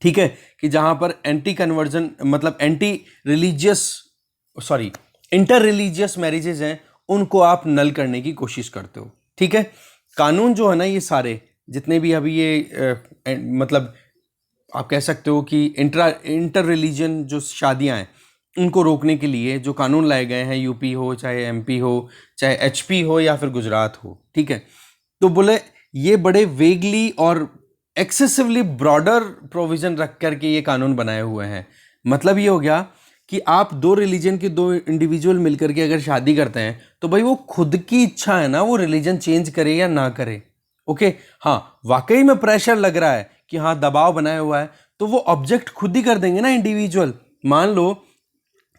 ठीक है, कि जहां पर एंटी कन्वर्जन, मतलब anti religious, sorry, inter religious marriages हैं, उनको आप नल करने की कोशिश करते हो, ठीक है। कानून जो है ना, ये सारे जितने भी अभी ये मतलब आप कह सकते हो कि इंटर रिलीजन जो शादियां हैं, उनको रोकने के लिए जो कानून लाए गए हैं, यूपी हो चाहे एमपी हो चाहे एचपी हो या फिर गुजरात हो, ठीक है, तो बोले ये बड़े वेगली और एक्सेसिवली ब्रॉडर प्रोविजन रख करके ये कानून बनाए हुए हैं। मतलब ये हो गया कि आप दो रिलीजन के दो इंडिविजुअल मिलकर के अगर शादी करते हैं, तो भाई वो खुद की इच्छा है ना, वो रिलीजन चेंज करे या ना करे, ओके। हाँ, वाकई में प्रेशर लग रहा है कि हाँ दबाव बनाया हुआ है, तो वो ऑब्जेक्ट खुद ही कर देंगे ना इंडिविजुअल। मान लो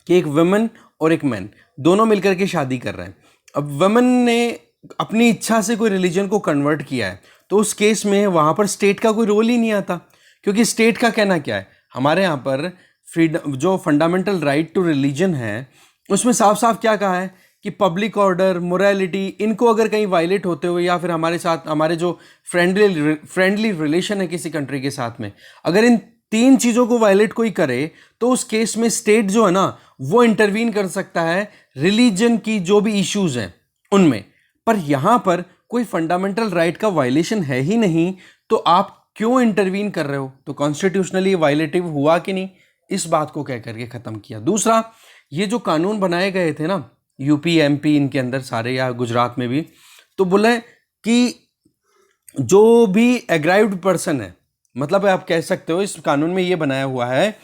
कि एक वुमेन और एक मैन दोनों मिलकर के शादी कर रहे हैं। अब वुमेन ने अपनी इच्छा से कोई रिलीजन को कन्वर्ट किया है, तो उस केस में वहाँ पर स्टेट का कोई रोल ही नहीं आता, क्योंकि स्टेट का कहना क्या है, हमारे यहाँ पर फ्रीडम, जो फंडामेंटल राइट टू रिलीजन है, उसमें साफ साफ क्या कहा है कि पब्लिक ऑर्डर, मोरालिटी, इनको अगर कहीं वायलेट होते हुए या फिर हमारे साथ, हमारे जो फ्रेंडली रिलेशन है किसी कंट्री के साथ में, अगर इन तीन चीज़ों को वायलेट कोई करे, तो उस केस में स्टेट जो है ना, वो इंटरवीन कर सकता है रिलीजन की जो भी इश्यूज हैं उनमें। पर यहां पर कोई फंडामेंटल राइट का वायलेशन है ही नहीं, तो आप क्यों इंटरवीन कर रहे हो? तो कॉन्स्टिट्यूशनली वायलेटिव हुआ कि नहीं, इस बात को कह करके खत्म किया। दूसरा, ये जो कानून बनाए गए थे ना, यूपी एमपी इनके अंदर सारे, या गुजरात में भी, तो बोले कि जो भी एग्राइव्ड पर्सन है, मतलब आप कह सकते हो इस कानून में ये बनाया हुआ है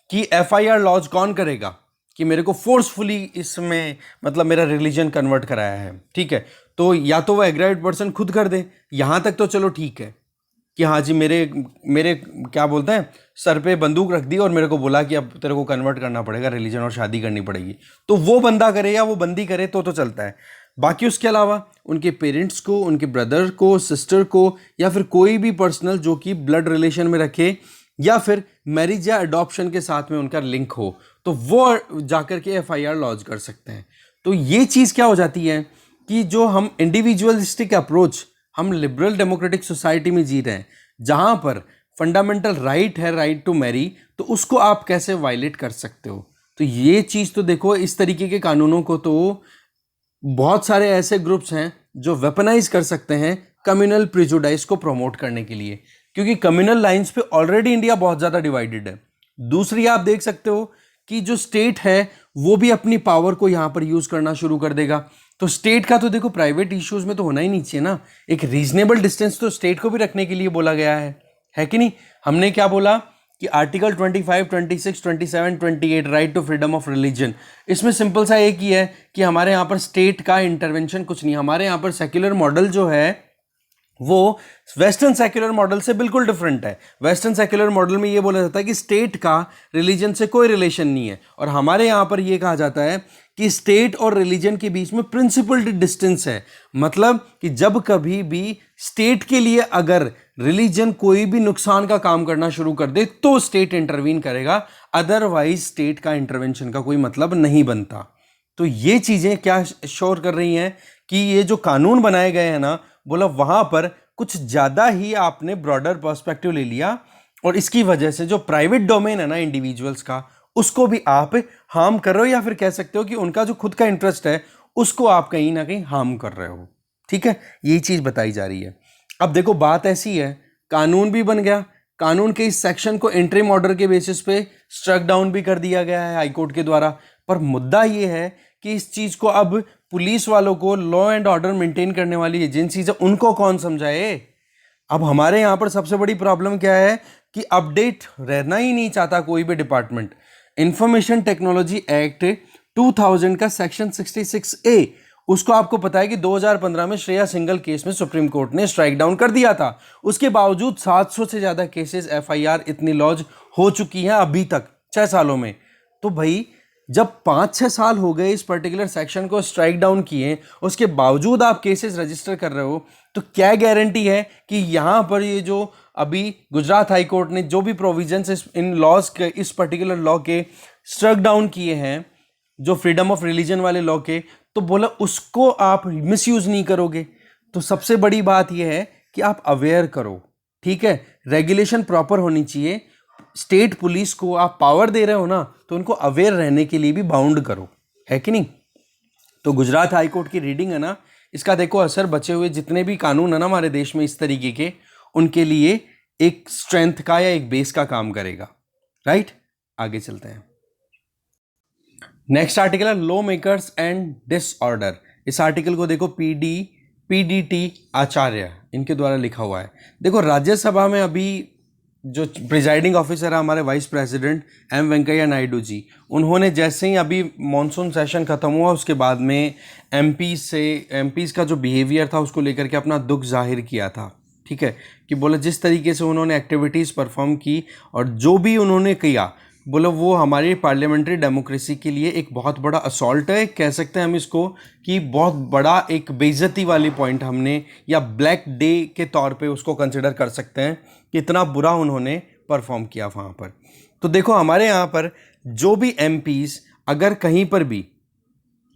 कि एफआईआर लॉज कौन करेगा कि मेरे को फोर्सफुली इसमें, मतलब मेरा रिलीजन कन्वर्ट कराया है, ठीक है, तो या तो वो एग्राइव्ड पर्सन खुद कर दे। यहां तक तो चलो ठीक है कि हाँ जी, मेरे क्या बोलते हैं, सर पे बंदूक रख दी और मेरे को बोला कि अब तेरे को कन्वर्ट करना पड़ेगा रिलीजन और शादी करनी पड़ेगी, तो वो बंदा करे या वो बंदी करे तो चलता है। बाकी उसके अलावा उनके पेरेंट्स को, उनके ब्रदर को, सिस्टर को, या फिर कोई भी पर्सनल जो कि ब्लड रिलेशन में रखे, या फिर मैरिज या अडॉप्शन के साथ में उनका लिंक हो, तो वो जाकर के एफआईआर लॉन्च कर सकते हैं। तो ये चीज़ क्या हो जाती है कि जो हम इंडिविजुअलिस्टिक अप्रोच, हम लिबरल डेमोक्रेटिक सोसाइटी में जी रहे हैं, जहाँ पर फंडामेंटल राइट है, राइट टू मैरी, तो उसको आप कैसे वायलेट कर सकते हो? तो ये चीज़ तो देखो, इस तरीके के कानूनों को तो बहुत सारे ऐसे ग्रुप्स हैं जो वेपनाइज कर सकते हैं कम्युनल प्रिजुडाइज को प्रमोट करने के लिए, क्योंकि कम्युनल लाइंस पे ऑलरेडी इंडिया बहुत ज़्यादा डिवाइडेड है। दूसरी, आप देख सकते हो कि जो स्टेट है वो भी अपनी पावर को यहाँ पर यूज़ करना शुरू कर देगा। तो स्टेट का तो देखो प्राइवेट इश्यूज में तो होना ही नहीं चाहिए ना, एक रीजनेबल डिस्टेंस तो स्टेट को भी रखने के लिए बोला गया है कि नहीं? हमने क्या बोला कि article 25, 26, 27, 28 right to freedom of religion, इसमें सिंपल सा एक ही है कि हमारे यहाँ पर स्टेट का इंटरवेंशन कुछ नहीं। हमारे यहाँ पर सेक्युलर मॉडल जो है वो वेस्टर्न सेक्युलर मॉडल से बिल्कुल डिफरेंट है। वेस्टर्न सेक्युलर मॉडल में ये बोला जाता है कि स्टेट का रिलीजन से कोई रिलेशन नहीं है, और हमारे यहाँ पर ये कहा जाता है कि स्टेट और रिलीजन के बीच में प्रिंसिपल्ड डिस्टेंस है। मतलब कि जब कभी भी स्टेट के लिए अगर रिलीजन कोई भी नुकसान का काम करना शुरू कर दे तो स्टेट इंटरवीन करेगा, अदरवाइज स्टेट का इंटरवेंशन का कोई मतलब नहीं बनता। तो ये चीजें क्या श्योर कर रही हैं कि ये जो कानून बनाए गए हैं ना, बोला वहां पर कुछ ज्यादा ही आपने ब्रॉडर पर्सपेक्टिव ले लिया, और इसकी वजह से जो प्राइवेट डोमेन है ना इंडिविजुअल्स का, उसको भी आप हार्म कर रहे हो, या फिर कह सकते हो कि उनका जो खुद का इंटरेस्ट है उसको आप कहीं ना कहीं हार्म कर रहे हो। ठीक है, यही चीज बताई जा रही है। अब देखो बात ऐसी है, कानून भी बन गया, कानून के इस सेक्शन को इंटरिम ऑर्डर के बेसिस पे स्ट्रक डाउन भी कर दिया गया है हाईकोर्ट के द्वारा, पर मुद्दा ये है कि इस चीज को अब पुलिस वालों को, लॉ एंड ऑर्डर मेंटेन करने वाली एजेंसीज है, उनको कौन समझाए? अब हमारे यहाँ पर सबसे बड़ी प्रॉब्लम क्या है कि अपडेट रहना ही नहीं चाहता कोई भी डिपार्टमेंट। इंफॉर्मेशन टेक्नोलॉजी एक्ट 2000 का सेक्शन 66A, उसको आपको पता है कि 2015 में श्रेया सिंगल केस में सुप्रीम कोर्ट ने स्ट्राइक डाउन कर दिया था। उसके बावजूद 700 से ज्यादा केसेस, FIR इतनी लॉन्च हो चुकी हैं अभी तक 6 सालों में। तो भाई जब 5-6 साल हो गए इस पर्टिकुलर सेक्शन को स्ट्राइक डाउन किए, उसके बावजूद आप केसेस रजिस्टर कर रहे हो, तो क्या गारंटी है कि यहाँ पर ये जो अभी गुजरात हाई कोर्ट ने जो भी प्रोविजंस इन लॉज के, इस पर्टिकुलर लॉ के स्ट्राइक डाउन किए हैं, जो फ्रीडम ऑफ रिलीजन वाले लॉ के, तो बोला उसको आप मिसयूज नहीं करोगे। तो सबसे बड़ी बात यह है कि आप अवेयर करो, ठीक है? रेगुलेशन प्रॉपर होनी चाहिए। स्टेट पुलिस को आप पावर दे रहे हो ना, तो उनको अवेयर रहने के लिए भी बाउंड करो, है कि नहीं? तो गुजरात हाई कोर्ट की रीडिंग है ना, इसका देखो असर बचे हुए जितने भी कानून है ना हमारे देश में इस तरीके के, उनके लिए एक स्ट्रेंथ का या एक बेस का काम करेगा, राइट? आगे चलते हैं। नेक्स्ट आर्टिकल है लॉ मेकर्स एंड डिसऑर्डर। इस आर्टिकल को देखो PDT आचार्य इनके द्वारा लिखा हुआ है। देखो राज्यसभा में अभी जो प्रिजाइडिंग ऑफिसर है हमारे vice president M Venkaiah Naidu ji, उन्होंने जैसे ही अभी मॉनसून सेशन खत्म हुआ उसके बाद में एमपीज का जो बिहेवियर था उसको लेकर के अपना दुख जाहिर किया था, ठीक है? कि बोला जिस तरीके से उन्होंने एक्टिविटीज़ परफॉर्म की और जो भी उन्होंने किया, बोला वो हमारी पार्लियामेंट्री डेमोक्रेसी के लिए एक बहुत बड़ा असॉल्ट है, कह सकते हैं हम इसको कि बहुत बड़ा एक बेइज्जती वाली पॉइंट हमने, या ब्लैक डे के तौर पे उसको कंसिडर कर सकते हैं कि इतना बुरा उन्होंने परफॉर्म किया वहाँ पर। तो देखो हमारे यहाँ पर जो भी MPs अगर कहीं पर भी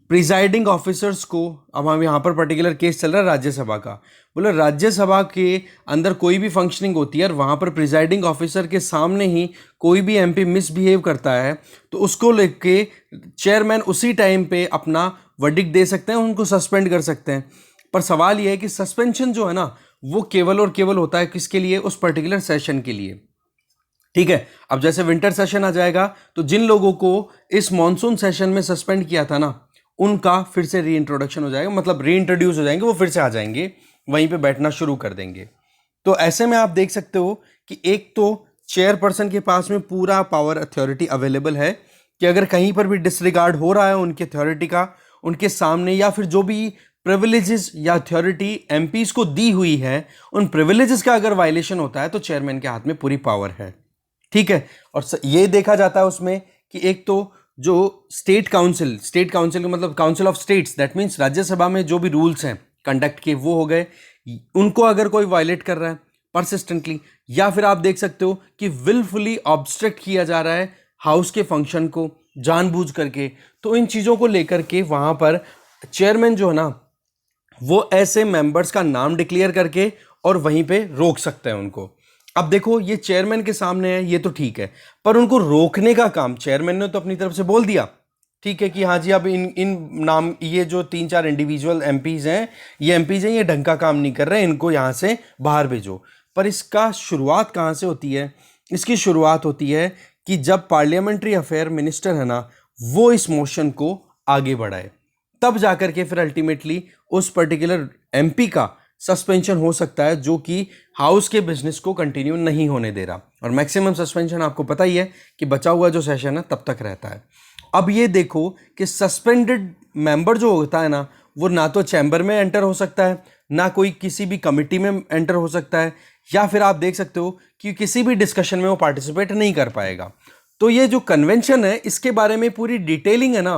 प्रिजाइडिंग ऑफिसर्स को, अब हम यहाँ पर पर्टिकुलर केस चल रहा है राज्यसभा का, बोले राज्यसभा के अंदर कोई भी फंक्शनिंग होती है और वहाँ पर प्रिजाइडिंग ऑफिसर के सामने ही कोई भी MP मिसबिहेव करता है, तो उसको लेके चेयरमैन उसी टाइम पे अपना वर्डिक्ट दे सकते हैं, उनको सस्पेंड कर सकते हैं। पर सवाल यह है कि सस्पेंशन जो है ना, वो केवल और केवल होता है किसके लिए? उस पर्टिकुलर सेशन के लिए, ठीक है? अब जैसे विंटर सेशन आ जाएगा तो जिन लोगों को इस मॉनसून सेशन में सस्पेंड किया था ना, उनका फिर से री इंट्रोडक्शन हो जाएगा, मतलब री इंट्रोड्यूस हो जाएंगे, वो फिर से आ जाएंगे, वहीं पे बैठना शुरू कर देंगे। तो ऐसे में आप देख सकते हो कि एक तो चेयरपर्सन के पास में पूरा पावर अथॉरिटी अवेलेबल है कि अगर कहीं पर भी डिसरिगार्ड हो रहा है उनके अथॉरिटी का, उनके सामने, या फिर जो भी प्रिविलेजेस या अथॉरिटी MPs को दी हुई है, उन प्रिविलेजेस का अगर वायलेशन होता है तो चेयरमैन के हाथ में पूरी पावर है, ठीक है? और ये देखा जाता है उसमें कि एक तो जो स्टेट काउंसिल का मतलब council of states, that means Rajya Sabha में जो भी रूल्स हैं कंडक्ट के, वो हो गए, उनको अगर कोई वायलेट कर रहा है परसिस्टेंटली, या फिर आप देख सकते हो कि विलफुली ऑब्स्ट्रक्ट किया जा रहा है हाउस के फंक्शन को जानबूझ करके, तो इन चीज़ों को लेकर के वहाँ पर चेयरमैन जो है ना, वो ऐसे मेंबर्स का नाम डिक्लेयर करके और वहीं पे रोक सकते हैं उनको। अब देखो ये चेयरमैन के सामने है, ये तो ठीक है, पर उनको रोकने का काम चेयरमैन ने तो अपनी तरफ से बोल दिया, ठीक है, कि हाँ जी अब इन नाम, ये जो 3-4 इंडिविजुअल MPs हैं, ये ढंग का काम नहीं कर रहे हैं, इनको यहाँ से बाहर भेजो। पर इसका शुरुआत कहाँ से होती है? इसकी शुरुआत होती है कि जब पार्लियामेंट्री अफेयर मिनिस्टर है ना, वो इस मोशन को आगे बढ़ाए, तब जाकर के फिर अल्टीमेटली उस पर्टिकुलर MP का सस्पेंशन हो सकता है, जो कि हाउस के बिजनेस को कंटिन्यू नहीं होने दे रहा। और मैक्सिमम सस्पेंशन आपको पता ही है कि बचा हुआ जो सेशन है तब तक रहता है। अब ये देखो कि सस्पेंडेड मेंबर जो होता है ना, वो ना तो चैम्बर में एंटर हो सकता है, ना कोई किसी भी कमिटी में एंटर हो सकता है, या फिर आप देख सकते हो कि किसी भी डिस्कशन में वो पार्टिसिपेट नहीं कर पाएगा। तो ये जो कन्वेंशन है, इसके बारे में पूरी डिटेलिंग है ना,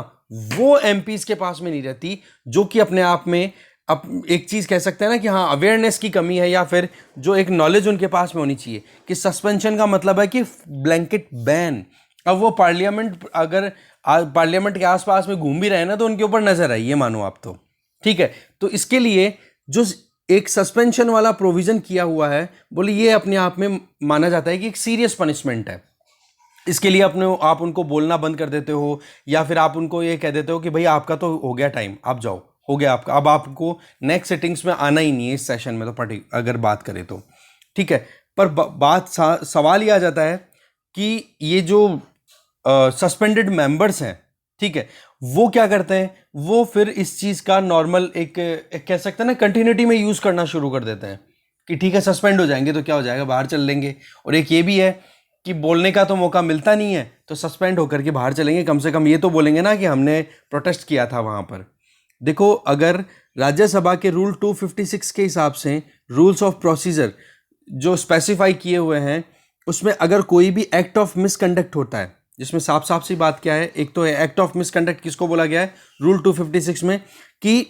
वो MPs के पास में नहीं रहती, जो कि अपने आप में अब एक चीज़ कह सकते हैं ना कि हाँ अवेयरनेस की कमी है, या फिर जो एक नॉलेज उनके पास में होनी चाहिए कि सस्पेंशन का मतलब है कि ब्लैंकेट बैन। अब वो पार्लियामेंट, अगर पार्लियामेंट के आसपास में घूम भी रहे ना, तो उनके ऊपर नजर आई, ये मानो आप तो, ठीक है? तो इसके लिए जो एक सस्पेंशन वाला प्रोविजन किया हुआ है, बोले ये अपने आप में माना जाता है कि एक सीरियस पनिशमेंट है। इसके लिए आप उनको बोलना बंद कर देते हो, या फिर आप उनको ये कह देते हो कि भाई आपका तो हो गया टाइम, आप जाओ, हो गया आपका, अब आपको नेक्स्ट सिटिंग्स में आना ही नहीं है इस सेशन में, तो अगर बात करें तो ठीक है। पर सवाल ये आ जाता है कि ये जो सस्पेंडेड मेंबर्स हैं, ठीक है, वो क्या करते हैं, वो फिर इस चीज का नॉर्मल एक कह सकते हैं ना कंटिन्यूटी में यूज करना शुरू कर देते हैं कि ठीक है सस्पेंड हो जाएंगे तो क्या हो जाएगा, बाहर चल लेंगे। और एक ये भी है कि बोलने का तो मौका मिलता नहीं है, तो सस्पेंड होकर के बाहर चलेंगे, कम से कम ये तो बोलेंगे ना कि हमने प्रोटेस्ट किया था वहां पर। देखो, अगर राज्यसभा के रूल 256 के हिसाब से रूल्स ऑफ प्रोसीजर जो स्पेसिफाई किए हुए हैं, उसमें अगर कोई भी एक्ट ऑफ मिसकंडक्ट होता है, जिसमें साफ साफ सी बात क्या है, एक तो है एक्ट ऑफ मिसकंडक्ट, किसको बोला गया है रूल 256 में, कि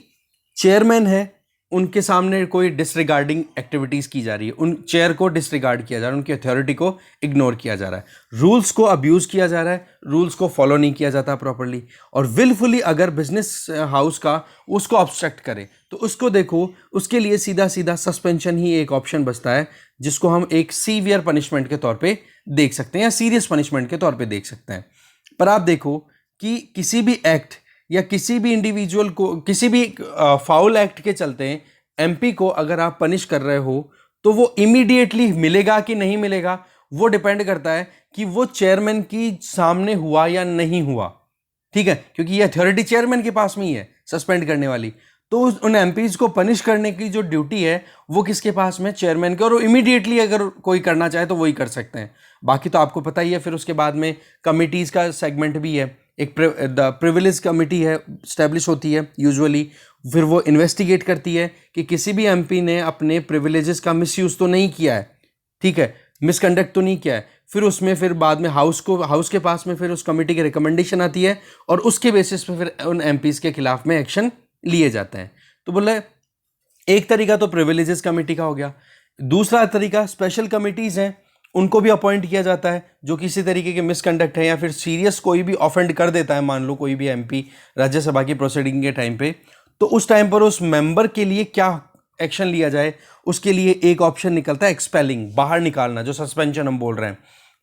चेयरमैन है, उनके सामने कोई डिसरिगार्डिंग एक्टिविटीज की जा रही है, उन चेयर को डिसरिगार्ड किया जा रहा है, उनकी अथॉरिटी को इग्नोर किया जा रहा है, रूल्स को अब्यूज किया जा रहा है, रूल्स को फॉलो नहीं किया जाता प्रॉपरली, और विलफुली अगर बिजनेस हाउस का उसको ऑब्स्ट्रक्ट करे तो उसको देखो, उसके लिए सीधा सीधा सस्पेंशन ही एक ऑप्शन बचता है, जिसको हम एक सीवियर पनिशमेंट के तौर पे देख सकते हैं या सीरियस पनिशमेंट के तौर पे देख सकते हैं। पर आप देखो कि किसी भी एक्ट या किसी भी इंडिविजुअल को, किसी भी फाउल एक्ट के चलते एमपी को अगर आप पनिश कर रहे हो तो वो इमीडिएटली मिलेगा कि नहीं मिलेगा, वो डिपेंड करता है कि वो चेयरमैन की सामने हुआ या नहीं हुआ। ठीक है, क्योंकि ये अथॉरिटी चेयरमैन के पास में ही है सस्पेंड करने वाली, तो उन एमपीज को पनिश करने की जो ड्यूटी है वो किसके पास में, चेयरमैन के, और इमीडिएटली अगर कोई करना चाहे तो वही कर सकते हैं। बाकी तो आपको पता ही है, फिर उसके बाद में कमिटीज का सेगमेंट भी है, एक प्रिविलेज कमिटी है स्टैब्लिश होती है यूजुअली, फिर वो इन्वेस्टिगेट करती है कि किसी भी एमपी ने अपने प्रिविलेजेस का मिसयूज तो नहीं किया है, ठीक है, मिसकंडक्ट तो नहीं किया है, फिर उसमें फिर बाद में हाउस के पास में फिर उस कमेटी की रिकमेंडेशन आती है और उसके बेसिस पे फिर उन एमपीज के खिलाफ में एक्शन लिए जाते हैं। तो बोले एक तरीका तो प्रिविलेजेस कमेटी का हो गया, दूसरा तरीका स्पेशल कमिटीज हैं, उनको भी अपॉइंट किया जाता है जो किसी तरीके के मिसकंडक्ट है या फिर सीरियस कोई भी ऑफेंड कर देता है, मान लो कोई भी एमपी राज्यसभा की प्रोसीडिंग के टाइम पे, तो उस टाइम पर उस मेंबर के लिए क्या एक्शन लिया जाए, उसके लिए एक ऑप्शन निकलता है एक्सपेलिंग, बाहर निकालना, जो सस्पेंशन हम बोल रहे हैं,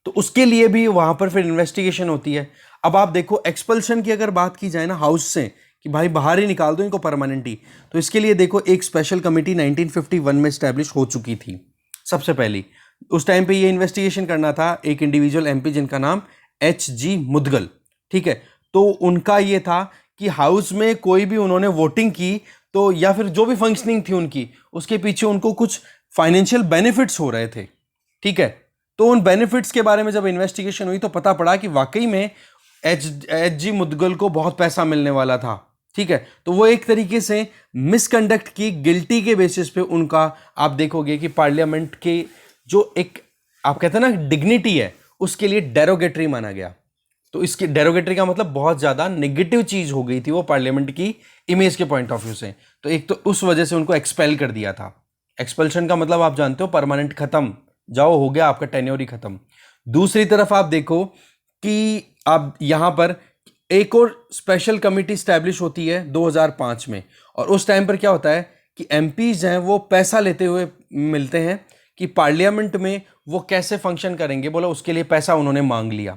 तो उसके लिए भी वहां पर फिर इन्वेस्टिगेशन होती है। अब आप देखो एक्सपल्शन की अगर बात की जाए ना हाउस से, कि भाई बाहर ही निकाल दो इनको परमानेंटली, तो इसके लिए देखो एक स्पेशल कमेटी 1951 में स्टैब्लिश हो चुकी थी सबसे पहली। उस टाइम पे ये इन्वेस्टिगेशन करना था एक इंडिविजुअल एमपी जिनका नाम H.G. मुदगल, ठीक है, तो उनका ये था कि हाउस में कोई भी उन्होंने वोटिंग की तो, या फिर जो भी फंक्शनिंग थी उनकी, उसके पीछे उनको कुछ फाइनेंशियल बेनिफिट्स हो रहे थे, ठीक है, तो उन बेनिफिट्स के बारे में जब इन्वेस्टिगेशन हुई तो पता पड़ा कि वाकई में H.G. मुदगल को बहुत पैसा मिलने वाला था, ठीक है, तो वो एक तरीके से मिसकंडक्ट की गिल्टी के बेसिस पे उनका, आप देखोगे कि पार्लियामेंट के जो एक आप कहते हैं ना डिग्निटी है, उसके लिए डेरोगेटरी माना गया। तो इसकी डेरोगेटरी का मतलब बहुत ज्यादा नेगेटिव चीज हो गई थी वो पार्लियामेंट की इमेज के पॉइंट ऑफ व्यू से, तो एक तो उस वजह से उनको एक्सपेल कर दिया था। एक्सपल्शन का मतलब आप जानते हो परमानेंट, खत्म, जाओ, हो गया आपका टेन्योर ही खत्म। दूसरी तरफ आप देखो कि अब यहां पर एक और स्पेशल कमिटी स्टैब्लिश होती है 2005 में, और उस टाइम पर क्या होता है कि एमपीज हैं वो पैसा लेते हुए मिलते हैं कि पार्लियामेंट में वो कैसे फंक्शन करेंगे, बोला उसके लिए पैसा उन्होंने मांग लिया,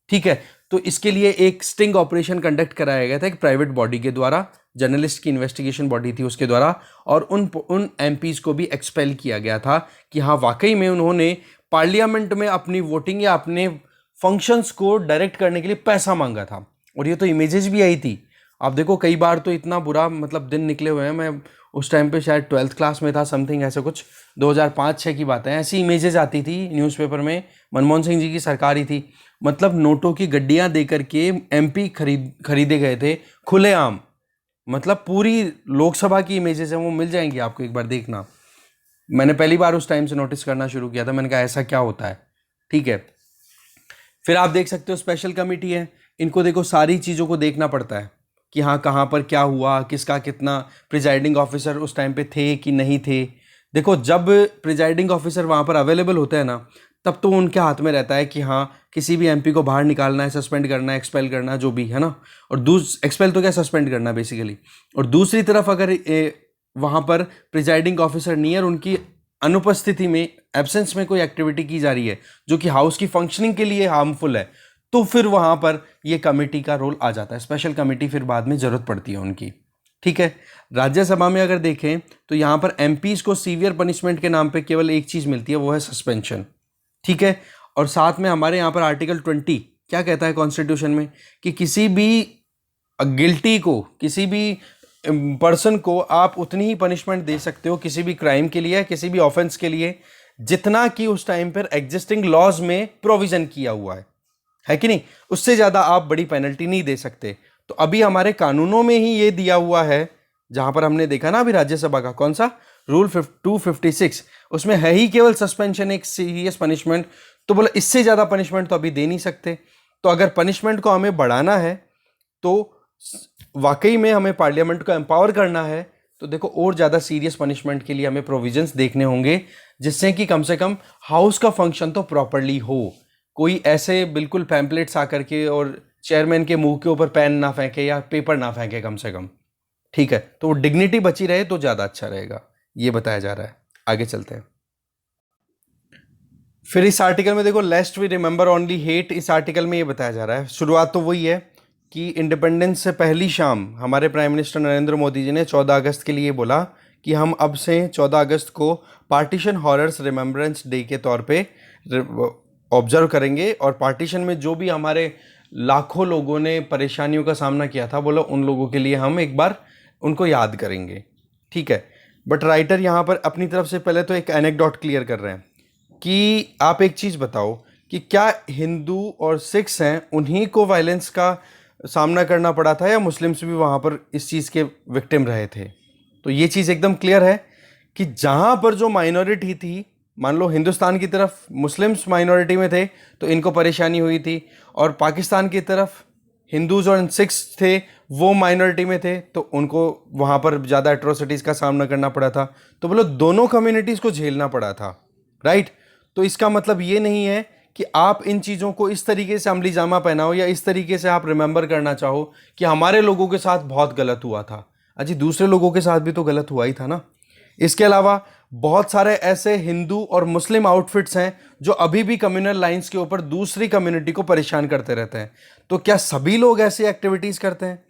ठीक है, तो इसके लिए एक स्टिंग ऑपरेशन कंडक्ट कराया गया था एक प्राइवेट बॉडी के द्वारा, जर्नलिस्ट की इन्वेस्टिगेशन बॉडी थी उसके द्वारा, और उन एमपीज को भी एक्सपेल किया गया था कि हाँ वाकई में उन्होंने पार्लियामेंट में अपनी वोटिंग या अपने फंक्शंस को डायरेक्ट करने के लिए पैसा मांगा था। और ये तो इमेजेस भी आई थी, आप देखो कई बार तो इतना बुरा मतलब दिन निकले हुए हैं, मैं उस टाइम पे शायद 12th क्लास में था समथिंग ऐसे कुछ, 2005-6 की बात है, ऐसी इमेजेस आती थी न्यूज़पेपर में, मनमोहन सिंह जी की सरकार ही थी, मतलब नोटों की गड्डियां दे करके एमपी खरीदे गए थे खुलेआम, मतलब पूरी लोकसभा की इमेजेस हैं, वो मिल जाएंगी आपको, एक बार देखना। मैंने पहली बार उस टाइम से नोटिस करना शुरू किया था, मैंने कहा ऐसा क्या होता है, ठीक है। फिर आप देख सकते हो स्पेशल कमेटी है, इनको देखो सारी चीज़ों को देखना पड़ता है कि हाँ कहाँ पर क्या हुआ, किसका कितना, प्रिजाइडिंग ऑफिसर उस टाइम पे थे कि नहीं थे। देखो जब प्रिजाइडिंग ऑफिसर वहाँ पर अवेलेबल होते हैं ना, तब तो उनके हाथ में रहता है कि हाँ किसी भी एमपी को बाहर निकालना है, सस्पेंड करना है, एक्सपेल करना, जो भी है ना, और एक्सपेल तो क्या, सस्पेंड करना बेसिकली। और दूसरी तरफ अगर वहाँ पर प्रिजाइडिंग ऑफिसर नहीं है और उनकी अनुपस्थिति में, एब्सेंस में कोई एक्टिविटी की जा रही है जो कि हाउस की फंक्शनिंग के लिए हार्मफुल है, तो फिर वहां पर ये कमेटी का रोल आ जाता है, स्पेशल कमेटी फिर बाद में जरूरत पड़ती है उनकी, ठीक है। राज्यसभा में अगर देखें तो यहां पर एमपीज को सीवियर पनिशमेंट के नाम पे केवल एक चीज मिलती है, वो है सस्पेंशन, ठीक है। और साथ में हमारे यहाँ पर आर्टिकल 20 क्या कहता है कॉन्स्टिट्यूशन में कि किसी भी गिल्टी को, किसी भी पर्सन को आप उतनी ही पनिशमेंट दे सकते हो किसी भी क्राइम के लिए, किसी भी ऑफेंस के लिए, जितना कि उस टाइम पर एग्जिस्टिंग लॉज में प्रोविजन किया हुआ है कि नहीं। उससे ज़्यादा आप बड़ी पेनल्टी नहीं दे सकते। तो अभी हमारे कानूनों में ही ये दिया हुआ है, जहां पर हमने देखा ना अभी राज्यसभा का कौन सा रूल 256, उसमें है ही केवल सस्पेंशन, एक सीरियस पनिशमेंट। तो बोला इससे ज़्यादा पनिशमेंट तो अभी दे नहीं सकते। तो अगर पनिशमेंट को हमें बढ़ाना है, तो वाकई में हमें पार्लियामेंट को एम्पावर करना है, तो देखो और ज़्यादा सीरियस पनिशमेंट के लिए हमें प्रोविजंस देखने होंगे, जिससे कि कम से कम हाउस का फंक्शन तो प्रॉपरली हो। कोई ऐसे बिल्कुल पैम्पलेट्स आकर के और चेयरमैन के मुंह के ऊपर पेन ना फेंके या पेपर ना फेंके कम से कम, ठीक है। तो वो डिग्निटी बची रहे तो ज़्यादा अच्छा रहेगा, ये बताया जा रहा है। आगे चलते हैं। फिर इस आर्टिकल में देखो, लेस्ट वी रिमेंबर ओनली हेट, इस आर्टिकल में ये बताया जा रहा है, शुरुआत तो वही है कि इंडिपेंडेंस से पहली शाम हमारे प्राइम मिनिस्टर नरेंद्र मोदी जी ने 14 अगस्त के लिए बोला कि हम अब से 14 अगस्त को पार्टीशन हॉरर्स रिमेम्बरेंस डे के तौर पे ऑब्जर्व करेंगे, और पार्टीशन में जो भी हमारे लाखों लोगों ने परेशानियों का सामना किया था, बोला उन लोगों के लिए हम एक बार उनको याद करेंगे, ठीक है। बट राइटर यहाँ पर अपनी तरफ से पहले तो एक एनेक्डोट क्लियर कर रहे हैं कि आप एक चीज़ बताओ कि क्या हिंदू और सिख्स हैं उन्हीं को वायलेंस का सामना करना पड़ा था, या मुस्लिम्स भी वहाँ पर इस चीज़ के विक्टिम रहे थे। तो ये चीज़ एकदम क्लियर है कि जहाँ पर जो माइनॉरिटी थी, मान लो हिंदुस्तान की तरफ मुस्लिम्स माइनॉरिटी में थे तो इनको परेशानी हुई थी, और पाकिस्तान की तरफ हिंदूज और सिख्स थे वो माइनॉरिटी में थे तो उनको वहाँ पर ज़्यादा एट्रोसिटीज़ का सामना करना पड़ा था। तो बोलो दोनों कम्युनिटीज़ को झेलना पड़ा था, राइट। तो इसका मतलब ये नहीं है कि आप इन चीज़ों को इस तरीके से अमली जामा पहनाओ या इस तरीके से आप रिमेंबर करना चाहो कि हमारे लोगों के साथ बहुत गलत हुआ था। अजी दूसरे लोगों के साथ भी तो गलत हुआ ही था ना। इसके अलावा बहुत सारे ऐसे हिंदू और मुस्लिम आउटफिट्स हैं जो अभी भी कम्युनल लाइंस के ऊपर दूसरी कम्युनिटी को परेशान करते रहते हैं। तो क्या सभी लोग ऐसी एक्टिविटीज़ करते हैं?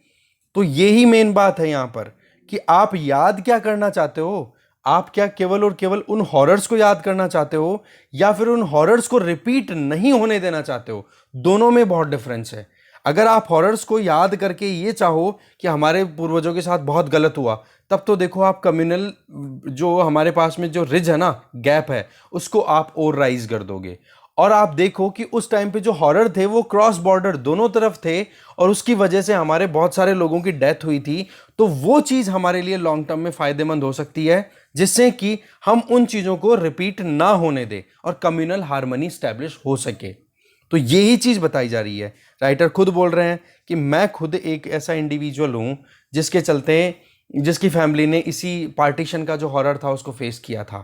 तो यही मेन बात है यहाँ पर कि आप याद क्या करना चाहते हो। आप क्या केवल और केवल उन हॉरर्स को याद करना चाहते हो, या फिर उन हॉरर्स को रिपीट नहीं होने देना चाहते हो? दोनों में बहुत डिफरेंस है। अगर आप हॉरर्स को याद करके ये चाहो कि हमारे पूर्वजों के साथ बहुत गलत हुआ, तब तो देखो आप कम्युनल जो हमारे पास में जो रिज है ना, गैप है, उसको आप और राइज कर दोगे। और आप देखो कि उस टाइम पे जो हॉरर थे वो क्रॉस बॉर्डर दोनों तरफ थे, और उसकी वजह से हमारे बहुत सारे लोगों की डेथ हुई थी। तो वो चीज़ हमारे लिए लॉन्ग टर्म में फ़ायदेमंद हो सकती है, जिससे कि हम उन चीज़ों को रिपीट ना होने दें और कम्युनल हार्मनी स्टैब्लिश हो सके। तो यही चीज़ बताई जा रही है। राइटर खुद बोल रहे हैं कि मैं खुद एक ऐसा इंडिविजुअल हूँ जिसके चलते जिसकी फैमिली ने इसी पार्टीशन का जो हॉरर था उसको फेस किया था।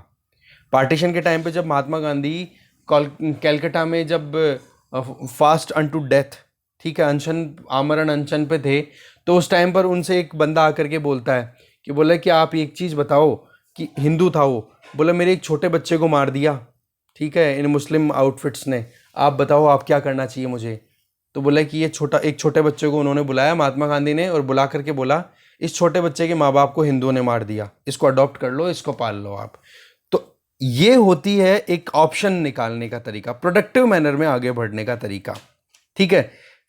पार्टीशन के टाइम पे जब महात्मा गांधी कलकत्ता में जब फास्ट अनटू डेथ, ठीक है, अनशन आमरण अनशन पे थे, तो उस टाइम पर उनसे एक बंदा आकर के बोलता है कि बोले कि आप एक चीज़ बताओ, कि हिंदू था वो, बोला मेरे एक छोटे बच्चे को मार दिया, ठीक है, इन मुस्लिम आउटफिट्स ने, आप बताओ आप क्या करना चाहिए मुझे। तो बोला कि ये एक छोटे बच्चे को उन्होंने बुलाया महात्मा गांधी ने, और बुला करके बोला इस छोटे बच्चे के माँ बाप को हिंदुओं ने मार दिया, इसको अडॉप्ट कर लो, इसको पाल लो आप। तो ये होती है एक ऑप्शन निकालने का तरीका, प्रोडक्टिव मैनर में आगे बढ़ने का तरीका, ठीक है।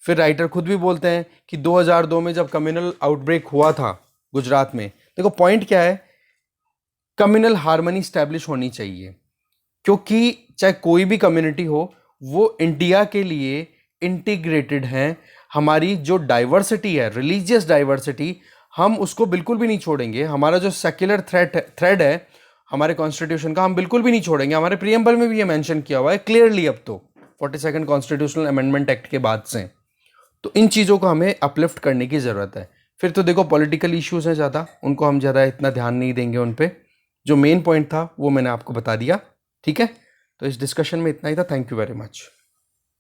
फिर राइटर खुद भी बोलते हैं कि 2002 में जब कम्युनल आउटब्रेक हुआ था गुजरात में, देखो पॉइंट क्या है, कम्युनल हार्मनी स्टैब्लिश होनी चाहिए, क्योंकि चाहे कोई भी कम्युनिटी हो वो इंडिया के लिए इंटीग्रेटेड है। हमारी जो डाइवर्सिटी है, रिलीजियस डाइवर्सिटी, हम उसको बिल्कुल भी नहीं छोड़ेंगे। हमारा जो सेक्युलर थ्रेड है हमारे कॉन्स्टिट्यूशन का, हम बिल्कुल भी नहीं छोड़ेंगे। हमारे प्रीएम्बल में भी ये मेंशन किया हुआ है क्लियरली, अब तो 42nd कॉन्स्टिट्यूशनल अमेंडमेंट एक्ट के बाद से। तो इन चीज़ों को हमें अपलिफ्ट करने की ज़रूरत है। फिर तो देखो पॉलिटिकल इश्यूज़ हैं ज़्यादा, उनको हम ज़्यादा इतना ध्यान नहीं देंगे उन पे। जो मेन पॉइंट था वो मैंने आपको बता दिया, ठीक है। तो इस डिस्कशन में इतना ही था। Thank you very much.